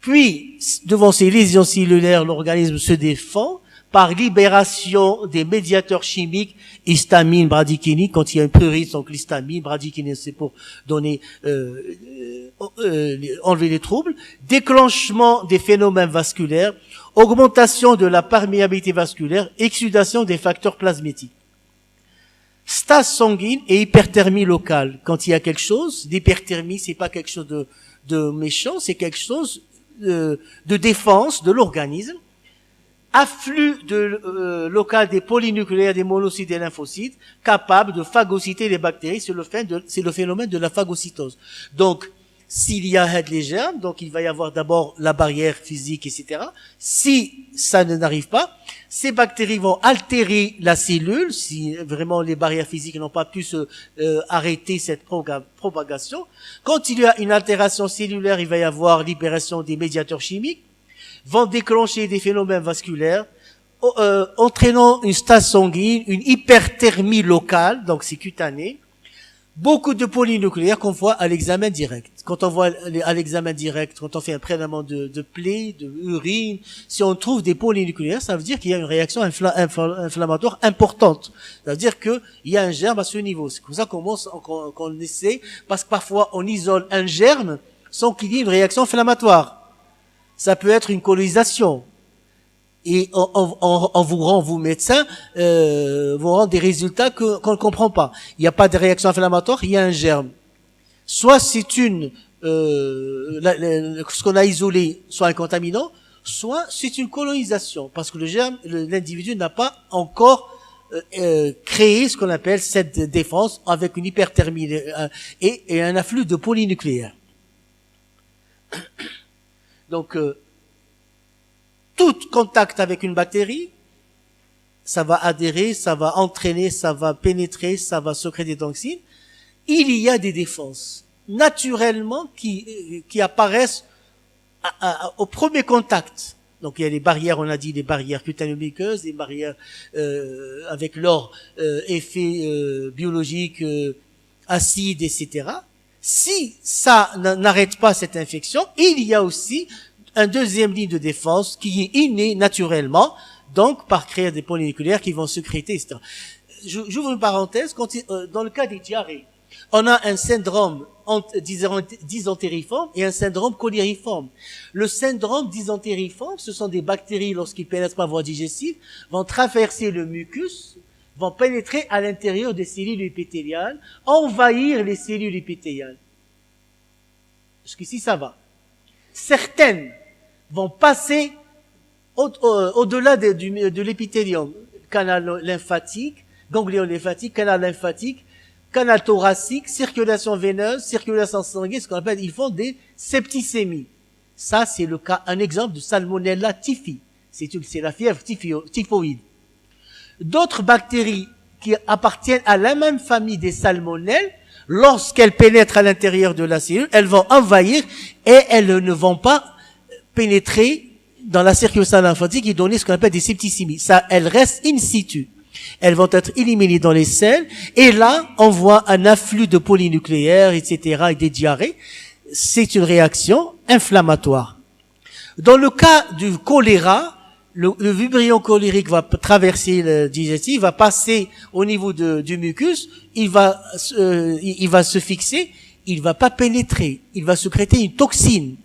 Puis, devant ces lésions cellulaires, l'organisme se défend par libération des médiateurs chimiques, histamine, bradykinin. Quand il y a un prurite, donc l'histamine, bradykinin, c'est pour donner, enlever les troubles. Déclenchement des phénomènes vasculaires, augmentation de la perméabilité vasculaire, exsudation des facteurs plasmétiques. Stase sanguine et hyperthermie locale. Quand il y a quelque chose, l'hyperthermie, c'est pas quelque chose de méchant, c'est quelque chose de défense de l'organisme. Afflux local des polynucléaires, des monocytes et lymphocytes, capables de phagocyter les bactéries. C'est le phénomène de la phagocytose. Donc, s'il y a les germes, donc il va y avoir d'abord la barrière physique, etc. Si ça n'arrive pas, ces bactéries vont altérer la cellule, si vraiment les barrières physiques n'ont pas pu arrêter cette propagation. Quand il y a une altération cellulaire, il va y avoir libération des médiateurs chimiques, vont déclencher des phénomènes vasculaires, entraînant une stase sanguine, une hyperthermie locale, donc c'est cutané, beaucoup de polynucléaires qu'on voit à l'examen direct. Quand on voit à l'examen direct, quand on fait un prélèvement de plaie, de urine, si on trouve des polynucléaires, ça veut dire qu'il y a une réaction inflammatoire importante. Ça veut dire qu'il y a un germe à ce niveau. C'est comme ça qu'on essaie, parce que parfois on isole un germe sans qu'il y ait une réaction inflammatoire. Ça peut être une colonisation. Et on vous rend, vous médecins, vous rend des résultats qu'on ne comprend pas. Il n'y a pas de réaction inflammatoire, il y a un germe. Soit c'est ce qu'on a isolé, soit un contaminant, soit c'est une colonisation, parce que le germe, l'individu n'a pas encore créé ce qu'on appelle cette défense avec une hyperthermie et un afflux de polynucléaires. Donc, tout contact avec une bactérie, ça va adhérer, ça va entraîner, ça va pénétrer, ça va sécréter des toxines. Il y a des défenses, naturellement, qui apparaissent au premier contact. Donc, il y a les barrières, on a dit, les barrières cutanéo-muqueuses, les barrières avec leur effet biologique acide, etc. Si ça n'arrête pas cette infection, il y a aussi un deuxième ligne de défense qui est inné naturellement, donc par créer des polynucléaires qui vont sécréter, etc. J'ouvre une parenthèse, dans le cas des diarrhées, on a un syndrome dysentériforme et un syndrome cholériforme. Le syndrome dysentériforme, ce sont des bactéries, lorsqu'ils pénètrent par voie digestive, vont traverser le mucus, vont pénétrer à l'intérieur des cellules épithéliales, envahir les cellules épithéliales. Jusqu'ici, ça va. Certaines vont passer au-delà de l'épithélium, canal lymphatique, ganglion lymphatique, canal lymphatique, canal thoracique, circulation veineuse, circulation sanguine, ce qu'on appelle, ils font des septicémies. Ça, c'est le cas, un exemple de Salmonella typhi. C'est la fièvre typhoïde. D'autres bactéries qui appartiennent à la même famille des salmonelles, lorsqu'elles pénètrent à l'intérieur de la cellule, elles vont envahir et elles ne vont pas pénétrer dans la circulation lymphatique et donner ce qu'on appelle des septicémies. Ça, elles restent in situ. Elles vont être éliminées dans les selles et là, on voit un afflux de polynucléaires, etc., et des diarrhées. C'est une réaction inflammatoire. Dans le cas du choléra, le vibrio cholérique va traverser le digestif, va passer au niveau du mucus, il va se fixer, il va pas pénétrer, il va sécréter une toxine.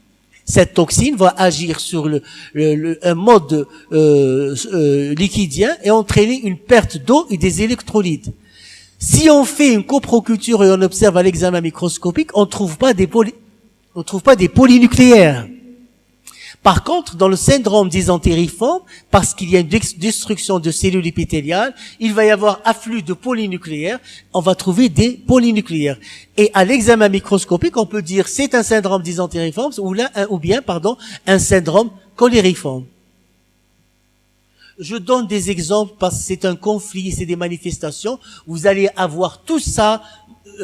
Cette toxine va agir sur un mode liquidien et entraîner une perte d'eau et des électrolytes. Si on fait une coproculture et on observe à l'examen microscopique, on trouve pas des polynucléaires. Par contre, dans le syndrome dysentériforme, parce qu'il y a une destruction de cellules épithéliales, il va y avoir afflux de polynucléaires, on va trouver des polynucléaires. Et à l'examen microscopique, on peut dire c'est un syndrome dysentériforme ou bien un syndrome cholériforme. Je donne des exemples parce que c'est un conflit, c'est des manifestations. Vous allez avoir tout ça,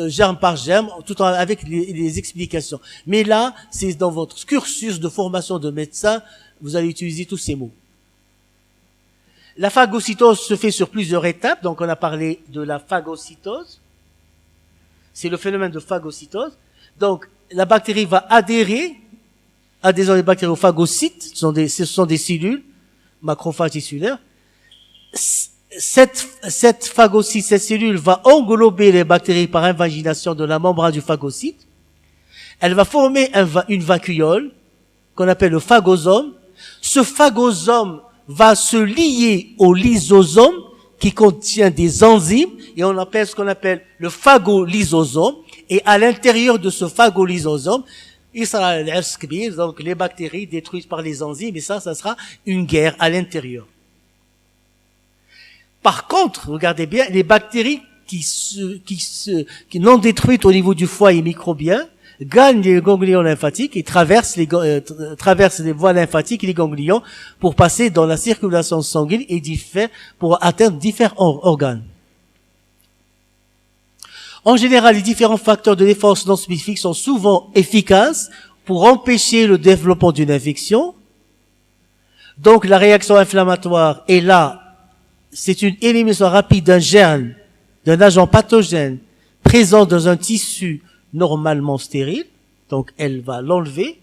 germe par germe, tout avec les explications. Mais là, c'est dans votre cursus de formation de médecin, vous allez utiliser tous ces mots. La phagocytose se fait sur plusieurs étapes. Donc, on a parlé de la phagocytose. C'est le phénomène de phagocytose. Donc, la bactérie va adhérer à des bactériophagocytes. Ce sont des cellules macrophages tissulaires. Cette phagocyte, cette cellule va englober les bactéries par invagination de la membrane du phagocyte. Elle va former une vacuole qu'on appelle le phagosome. Ce phagosome va se lier au lysosome qui contient des enzymes et on appelle ce qu'on appelle le phagolysosome. Et à l'intérieur de ce phagolysosome, il sera donc les bactéries détruites par les enzymes, et ça sera une guerre à l'intérieur. Par contre, regardez bien, les bactéries qui non détruites au niveau du foie microbien gagnent les ganglions lymphatiques et traversent les voies lymphatiques et les ganglions pour passer dans la circulation sanguine et pour atteindre différents organes. En général, les différents facteurs de défense non spécifiques sont souvent efficaces pour empêcher le développement d'une infection. Donc, la réaction inflammatoire est là. C'est une élimination rapide d'un germe, d'un agent pathogène présent dans un tissu normalement stérile. Donc, elle va l'enlever.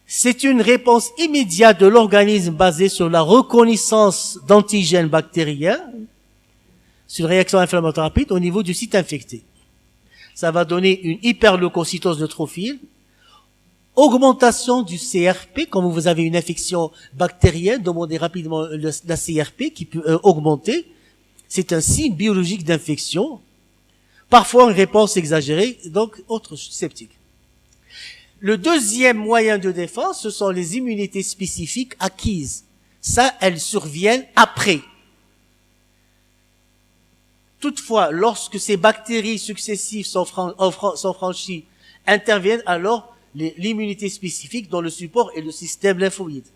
C'est une réponse immédiate de l'organisme basée sur la reconnaissance d'antigènes bactériens. C'est une réaction inflammatoire rapide au niveau du site infecté. Ça va donner une hyperleucocytose neutrophile, augmentation du CRP, quand vous avez une infection bactérienne, demandez rapidement la CRP qui peut augmenter. C'est un signe biologique d'infection. Parfois une réponse exagérée, donc autre sceptique. Le deuxième moyen de défense, ce sont les immunités spécifiques acquises. Ça, elles surviennent après. Toutefois, lorsque ces bactéries successives sont franchies, interviennent alors l'immunité spécifique dont le support est le système lymphoïde.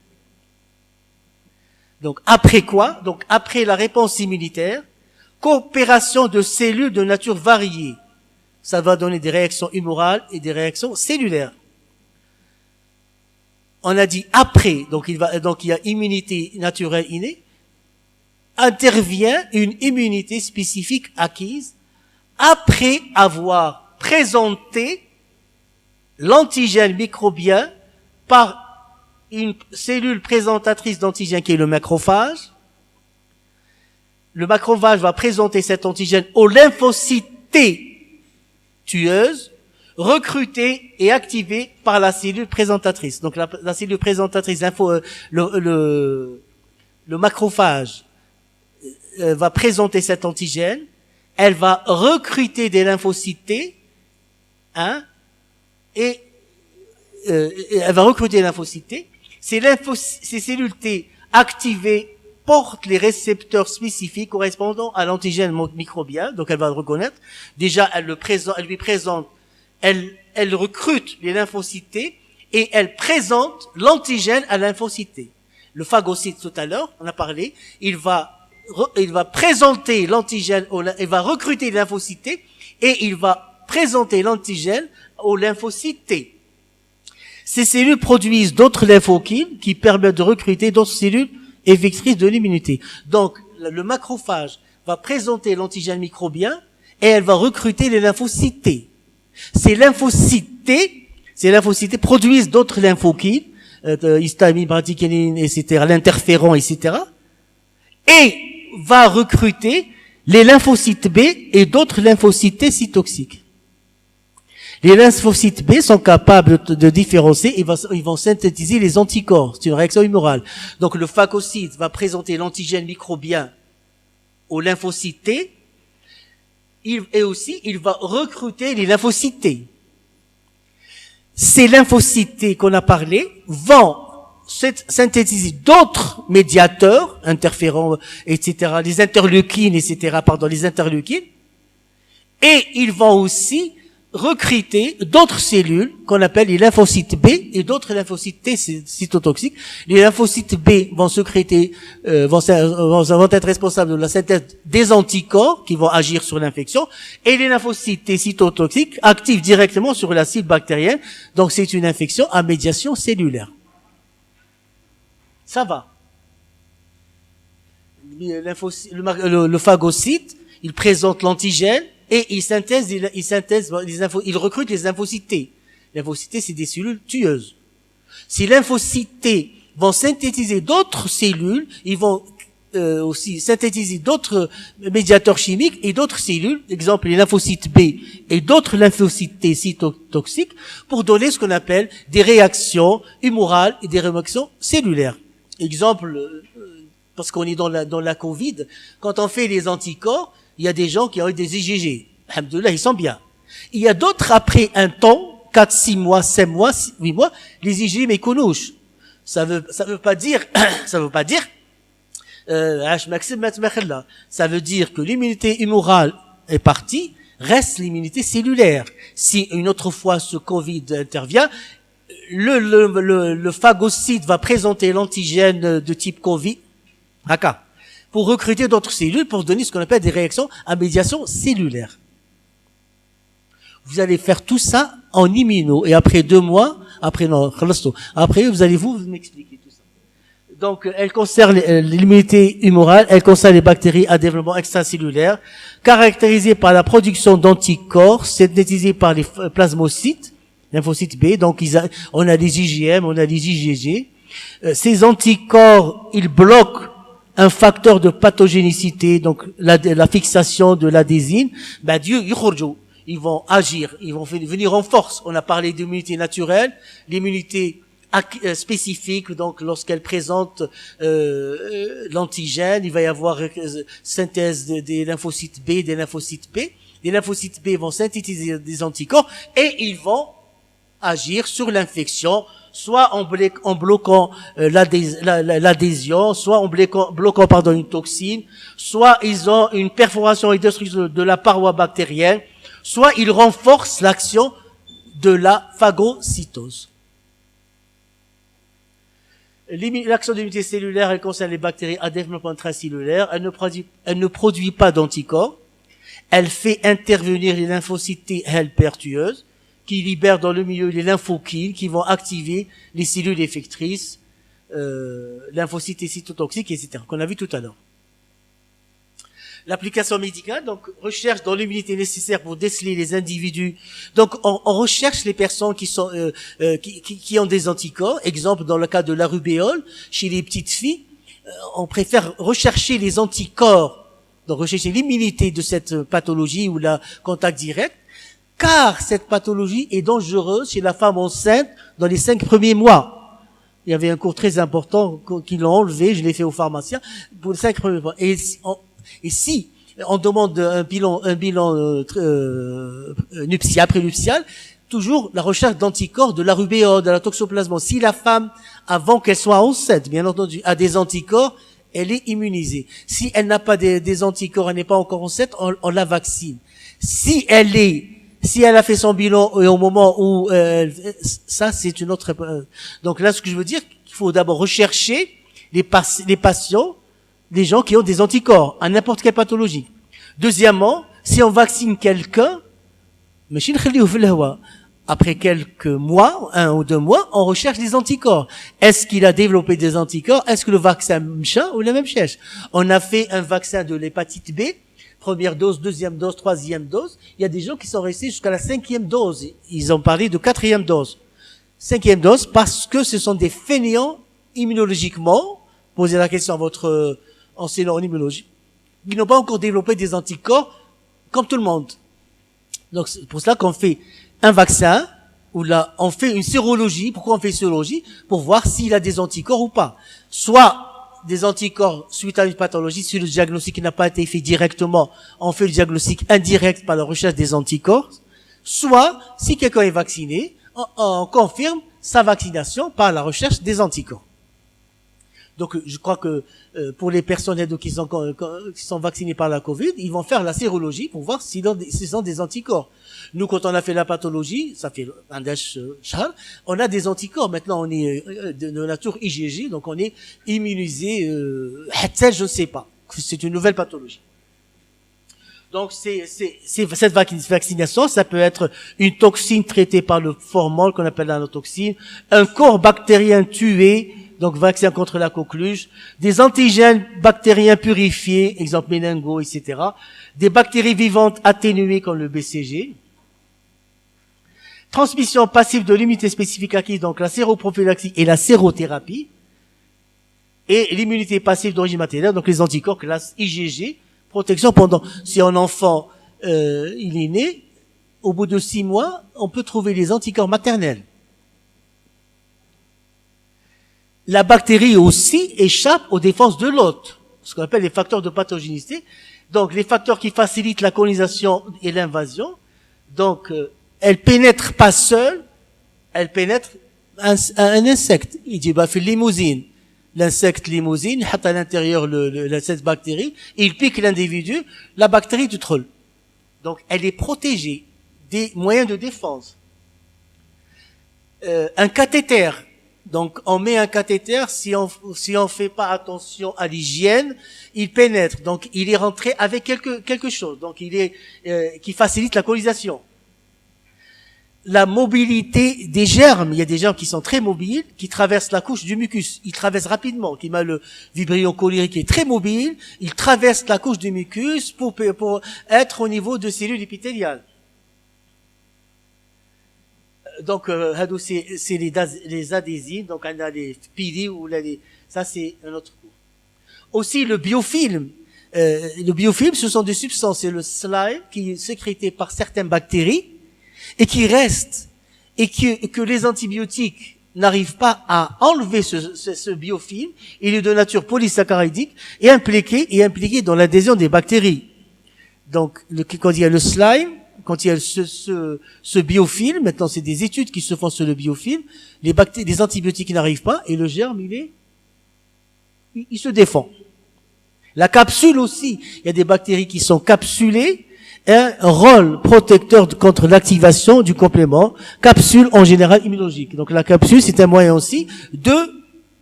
Donc, après quoi? Donc, après la réponse immunitaire, coopération de cellules de nature variée. Ça va donner des réactions humorales et des réactions cellulaires. On a dit après, donc il y a immunité naturelle innée. Intervient une immunité spécifique acquise après avoir présenté l'antigène microbien par une cellule présentatrice d'antigène qui est le macrophage. Le macrophage va présenter cet antigène aux lymphocytes T tueuses, recrutées et activées par la cellule présentatrice. Donc la cellule présentatrice, le macrophage va présenter cet antigène, elle va recruter des lymphocytes T, et elle va recruter des lymphocytes T. Ces cellules T activées portent les récepteurs spécifiques correspondant à l'antigène microbien, donc elle va le reconnaître. Déjà, elle recrute les lymphocytes T et elle présente l'antigène à lymphocyte T. Le phagocyte tout à l'heure, on a parlé, il va présenter l'antigène, il va recruter les lymphocytes T et il va présenter l'antigène aux lymphocytes T. Ces cellules produisent d'autres lymphokines qui permettent de recruter d'autres cellules effectrices de l'immunité. Donc, le macrophage va présenter l'antigène microbien et elle va recruter les lymphocytes T. Ces lymphocytes T produisent d'autres lymphokines, histamine, bradykinine, etc., l'interféron, etc., et va recruter les lymphocytes B et d'autres lymphocytes T cytotoxiques. Les lymphocytes B sont capables de différencier, ils vont synthétiser les anticorps. C'est une réaction humorale. Donc le phagocyte va présenter l'antigène microbien aux lymphocytes T, et aussi il va recruter les lymphocytes T. Ces lymphocytes T qu'on a parlé vont synthétiser d'autres médiateurs, interférents, etc., les interleukines, etc., les interleukines, et ils vont aussi recruter d'autres cellules qu'on appelle les lymphocytes B et d'autres lymphocytes T cytotoxiques. Les lymphocytes B vont sécréter, vont être responsables de la synthèse des anticorps qui vont agir sur l'infection, et les lymphocytes T cytotoxiques activent directement sur la cible bactérienne. Donc c'est une infection à médiation cellulaire. Ça va. Le phagocyte, il présente l'antigène, et il recrute les lymphocytes T. Les lymphocytes T, c'est des cellules tueuses. Si les lymphocytes T vont synthétiser d'autres cellules, ils vont aussi synthétiser d'autres médiateurs chimiques et d'autres cellules, exemple les lymphocytes B et d'autres lymphocytes T cytotoxiques, pour donner ce qu'on appelle des réactions humorales et des réactions cellulaires. Exemple, parce qu'on est dans la Covid, quand on fait les anticorps, il y a des gens qui ont eu des IgG. Alhamdoulilah, ils sont bien. Il y a d'autres, après un temps, 4, 6 mois, 7 mois, 8 mois, les IgG méconouches. Ça veut pas dire, ça veut dire que l'immunité humorale est partie, reste l'immunité cellulaire. Si une autre fois ce Covid intervient, le phagocyte va présenter l'antigène de type Covid, pour recruter d'autres cellules, pour donner ce qu'on appelle des réactions à médiation cellulaire. Vous allez faire tout ça en immuno, et après 2 mois, après vous allez vous m'expliquer tout ça. Donc, elle concerne l'immunité humorale, elle concerne les bactéries à développement extracellulaire, caractérisées par la production d'anticorps, synthétisés par les plasmocytes, lymphocytes B, donc on a les IgM, on a les IgG. Ces anticorps, ils bloquent un facteur de pathogénicité, donc la fixation de l'adésine. Ils vont agir, ils vont venir en force. On a parlé d'immunité naturelle, l'immunité spécifique, donc lorsqu'elle présente l'antigène, il va y avoir synthèse des lymphocytes B, des lymphocytes P. Les lymphocytes B vont synthétiser des anticorps et ils vont agir sur l'infection, soit en bloquant l'adhésion, soit en bloquant une toxine, soit ils ont une perforation et destruction de la paroi bactérienne, soit ils renforcent l'action de la phagocytose. L'action de l'immunité cellulaire, elle concerne les bactéries à développement intracellulaire. Elle ne produit pas d'anticorps. Elle fait intervenir les lymphocytes T helper tueuses, qui libèrent dans le milieu les lymphokines, qui vont activer les cellules effectrices, lymphocytes et cytotoxiques, etc., qu'on a vu tout à l'heure. L'application médicale, donc, recherche dans l'immunité nécessaire pour déceler les individus. Donc, on recherche les personnes qui sont, qui ont des anticorps. Exemple, dans le cas de la rubéole, chez les petites filles, on préfère rechercher les anticorps, donc rechercher l'immunité de cette pathologie ou la contact direct, car cette pathologie est dangereuse chez la femme enceinte dans les 5 premiers mois. Il y avait un cours très important qu'ils l'ont enlevé, je l'ai fait au pharmacien, pour les 5 premiers mois. Et si on demande un bilan nuptial, prénuptial, toujours la recherche d'anticorps de la rubéole, de la toxoplasmose. Si la femme, avant qu'elle soit enceinte, bien entendu, a des anticorps, elle est immunisée. Si elle n'a pas des anticorps, elle n'est pas encore enceinte, on la vaccine. Si elle a fait son bilan et au moment où ça c'est une autre. Donc là, ce que je veux dire, qu'il faut d'abord rechercher les patients, les gens qui ont des anticorps à n'importe quelle pathologie. Deuxièmement, si on vaccine quelqu'un, après quelques mois, 1 ou 2 mois, on recherche des anticorps. Est-ce qu'il a développé des anticorps? Est-ce que le vaccin mcha ou la même chose? On a fait un vaccin de l'hépatite B. Première dose, deuxième dose, troisième dose. Il y a des gens qui sont restés jusqu'à la 5e dose. Ils ont parlé de 4e dose. 5e dose parce que ce sont des fainéants immunologiquement. Posez la question à votre enseignant en immunologie. Ils n'ont pas encore développé des anticorps comme tout le monde. Donc c'est pour cela qu'on fait un vaccin, ou là on fait une sérologie. Pourquoi on fait une sérologie? Pour voir s'il a des anticorps ou pas. Soit des anticorps suite à une pathologie, si le diagnostic n'a pas été fait directement, on fait le diagnostic indirect par la recherche des anticorps. Soit, si quelqu'un est vacciné, on confirme sa vaccination par la recherche des anticorps. Donc, je crois que pour les personnes qui sont vaccinées par la Covid, ils vont faire la sérologie pour voir s'ils ont des anticorps. Nous, quand on a fait la pathologie, ça fait un char, on a des anticorps. Maintenant, on est de nature IgG, donc on est immunisé. Je ne sais pas. C'est une nouvelle pathologie. Donc, cette vaccination, ça peut être une toxine traitée par le formol qu'on appelle la nanotoxine, un corps bactérien tué, donc vaccin contre la coqueluche, des antigènes bactériens purifiés, exemple méningo, etc., des bactéries vivantes atténuées comme le BCG, transmission passive de l'immunité spécifique acquise, donc la séroprophylaxie et la sérothérapie, et l'immunité passive d'origine maternelle, donc les anticorps classe IgG, protection pendant, si un enfant il est né, au bout de 6 mois, on peut trouver les anticorps maternels. La bactérie aussi échappe aux défenses de l'hôte, ce qu'on appelle les facteurs de pathogénicité. Donc, les facteurs qui facilitent la colonisation et l'invasion. Donc, elle pénètre pas seule, elle pénètre un insecte. Il dit, fait limousine. L'insecte limousine, à l'intérieur cette bactérie, il pique l'individu, la bactérie du troll. Donc, elle est protégée des moyens de défense. Un cathéter. Donc, on met un cathéter, si on fait pas attention à l'hygiène, il pénètre. Donc, il est rentré avec quelque chose. Donc, qui facilite la colonisation. La mobilité des germes. Il y a des germes qui sont très mobiles, qui traversent la couche du mucus. Ils traversent rapidement. Qui m'a le Vibrio cholerae qui est très mobile. Il traverse la couche du mucus pour être au niveau de cellules épithéliales. Donc, c'est les adhésines. Donc, on a les pili ou ça c'est un autre cours. Aussi, le biofilm. Le biofilm, ce sont des substances. C'est le slime qui est sécrété par certaines bactéries et qui reste, et que les antibiotiques n'arrivent pas à enlever ce biofilm. Il est de nature polysaccharidique et impliqué dans l'adhésion des bactéries. Donc, quand il y a le slime, quand il y a ce biofilm, maintenant c'est des études qui se font sur le biofilm, les antibiotiques n'arrivent pas et le germe, il se défend. La capsule aussi, il y a des bactéries qui sont capsulées, un rôle protecteur contre l'activation du complément, capsule en général immunologique. Donc la capsule, c'est un moyen aussi de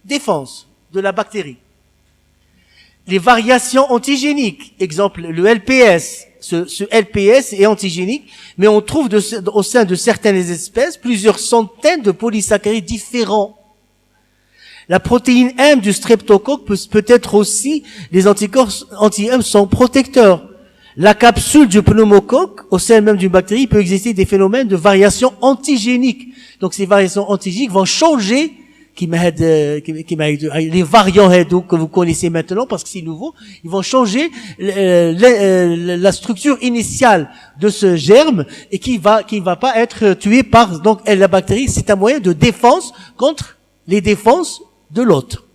défense de la bactérie. Les variations antigéniques, exemple le LPS, ce LPS est antigénique, mais on trouve au sein de certaines espèces plusieurs centaines de polysaccharides différents. La protéine M du streptocoque peut être aussi, les anticorps anti-M sont protecteurs. La capsule du pneumocoque, au sein même d'une bactérie, peut exister des phénomènes de variation antigénique. Donc ces variations antigéniques vont changer les variants que vous connaissez maintenant parce que c'est nouveau, ils vont changer la structure initiale de ce germe et qui va pas être tué par donc la bactérie. C'est un moyen de défense contre les défenses de l'autre.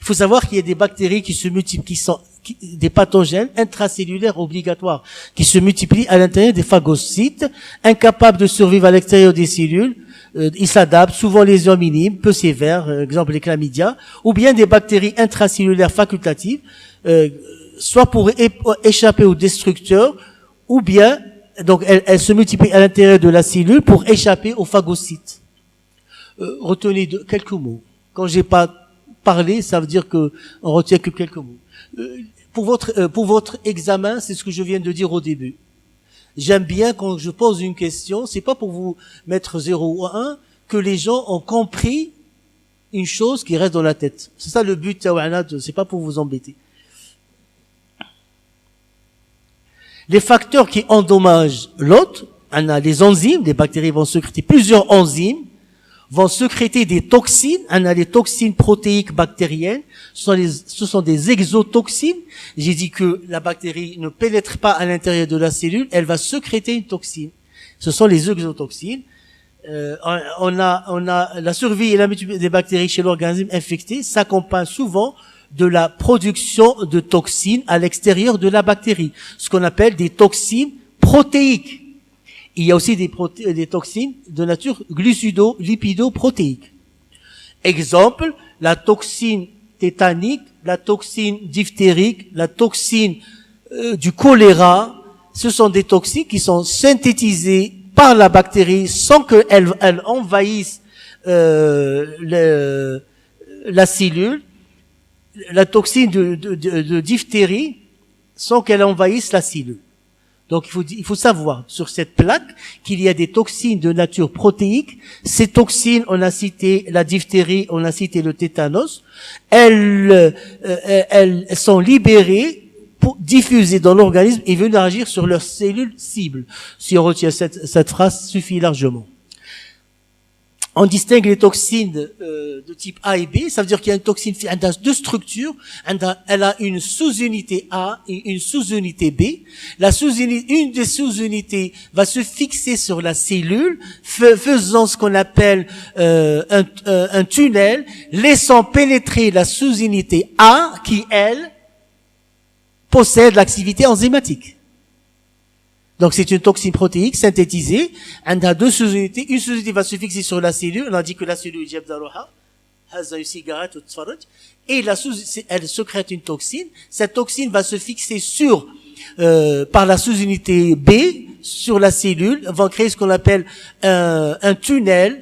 Il faut savoir qu'il y a des bactéries qui se multiplient, des pathogènes intracellulaires obligatoires, qui se multiplient à l'intérieur des phagocytes, incapables de survivre à l'extérieur des cellules. Ils s'adaptent, souvent lésions minimes, peu sévères, exemple les chlamydia, ou bien des bactéries intracellulaires facultatives, soit pour échapper aux destructeurs, ou bien, donc elles se multiplient à l'intérieur de la cellule pour échapper aux phagocytes. Retenez quelques mots. Quand j'ai pas parler, ça veut dire que on retient que quelques mots. Pour votre examen, c'est ce que je viens de dire au début. J'aime bien quand je pose une question, c'est pas pour vous mettre 0 ou 1, que les gens ont compris une chose qui reste dans la tête. C'est ça le but, c'est pas pour vous embêter. Les facteurs qui endommagent l'hôte, on a les enzymes, les bactéries vont sécréter plusieurs enzymes, vont sécréter des toxines. On a les toxines protéiques bactériennes. Ce sont des exotoxines. J'ai dit que la bactérie ne pénètre pas à l'intérieur de la cellule, elle va sécréter une toxine. Ce sont les exotoxines. On a la survie et la multiplication des bactéries chez l'organisme infecté s'accompagne souvent de la production de toxines à l'extérieur de la bactérie. Ce qu'on appelle des toxines protéiques. Il y a aussi des toxines de nature glucido-lipido-protéique. Exemple, la toxine tétanique, la toxine diphtérique, la toxine du choléra. Ce sont des toxines qui sont synthétisées par la bactérie sans qu'elle envahisse la cellule. La toxine de diphtérie sans qu'elle envahisse la cellule. Donc il faut savoir sur cette plaque qu'il y a des toxines de nature protéique. Ces toxines, on a cité la diphtérie, on a cité le tétanos. Elles sont libérées pour diffuser dans l'organisme et venir agir sur leurs cellules cibles. Si on retient cette phrase, suffit largement. On distingue les toxines de type A et B. Ça veut dire qu'il y a une toxine qui a deux structures. Elle a une sous-unité A et une sous-unité B. Une des sous-unités va se fixer sur la cellule, faisant ce qu'on appelle un tunnel, laissant pénétrer la sous-unité A qui, elle, possède l'activité enzymatique. Donc c'est une toxine protéique synthétisée. Elle a deux sous-unités. Une sous-unité va se fixer sur la cellule. On a dit que la cellule et elle sécrète une toxine. Cette toxine va se fixer par la sous-unité B sur la cellule, va créer ce qu'on appelle un tunnel,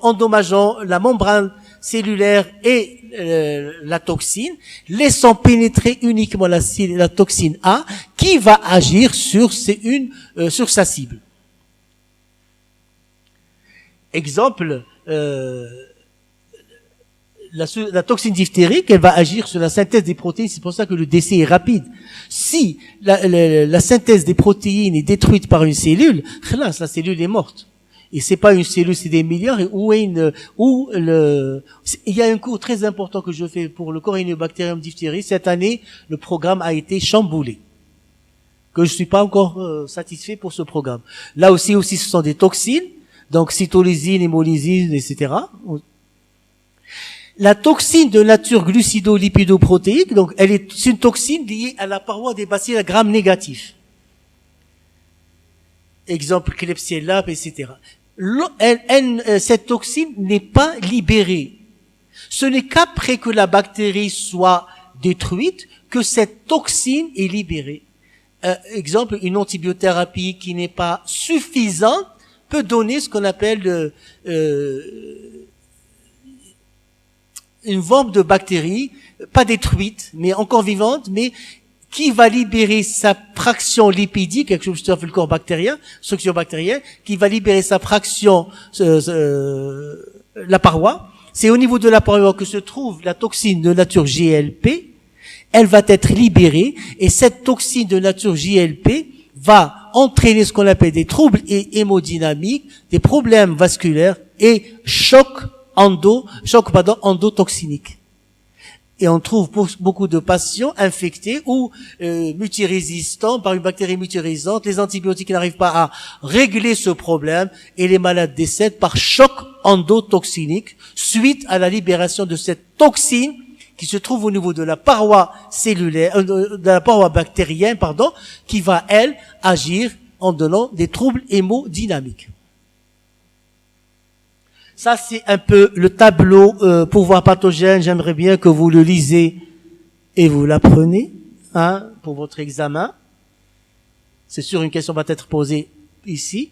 endommageant la membrane cellulaire et la toxine, laissant pénétrer uniquement la toxine A qui va agir sur sa cible. Exemple, la toxine diphtérique, elle va agir sur la synthèse des protéines, c'est pour ça que le décès est rapide. Si la synthèse des protéines est détruite par une cellule, la cellule est morte. Et c'est pas une cellule, c'est des milliards. Il y a un cours très important que je fais pour le Corynebacterium diphtheris. Cette année, le programme a été chamboulé. Que je suis pas encore satisfait pour ce programme. Là aussi, ce sont des toxines. Donc, cytolysine, hémolysine, etc. La toxine de nature glucido-lipido-protéique, donc, c'est une toxine liée à la paroi des bacilles à gram négatif. Exemple, Klebsiella, etc. Cette toxine n'est pas libérée. Ce n'est qu'après que la bactérie soit détruite que cette toxine est libérée. Exemple, une antibiothérapie qui n'est pas suffisante peut donner ce qu'on appelle une forme de bactérie, pas détruite, mais encore vivante, mais qui va libérer sa fraction lipidique, quelque chose sur le corps bactérien, structure bactérienne, qui va libérer sa fraction, la paroi. C'est au niveau de la paroi que se trouve la toxine de nature GLP. Elle va être libérée, et cette toxine de nature GLP va entraîner ce qu'on appelle des troubles hémodynamiques, des problèmes vasculaires et choc endotoxinique. Et on trouve beaucoup de patients infectés ou multirésistants par une bactérie multirésistante. Les antibiotiques n'arrivent pas à régler ce problème et les malades décèdent par choc endotoxinique suite à la libération de cette toxine qui se trouve au niveau de la paroi cellulaire, de la paroi bactérienne, qui va, elle, agir en donnant des troubles hémodynamiques. Ça, c'est un peu le tableau pouvoir pathogène. J'aimerais bien que vous le lisez et vous l'apprenez pour votre examen. C'est sûr, une question va être posée ici.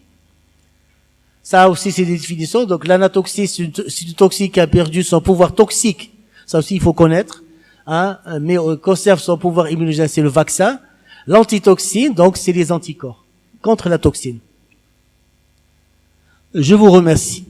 Ça aussi, c'est des définitions. Donc, l'anatoxie, c'est une toxine qui a perdu son pouvoir toxique. Ça aussi, il faut connaître. Mais conserve son pouvoir immunogène, c'est le vaccin. L'antitoxine, donc, c'est les anticorps contre la toxine. Je vous remercie.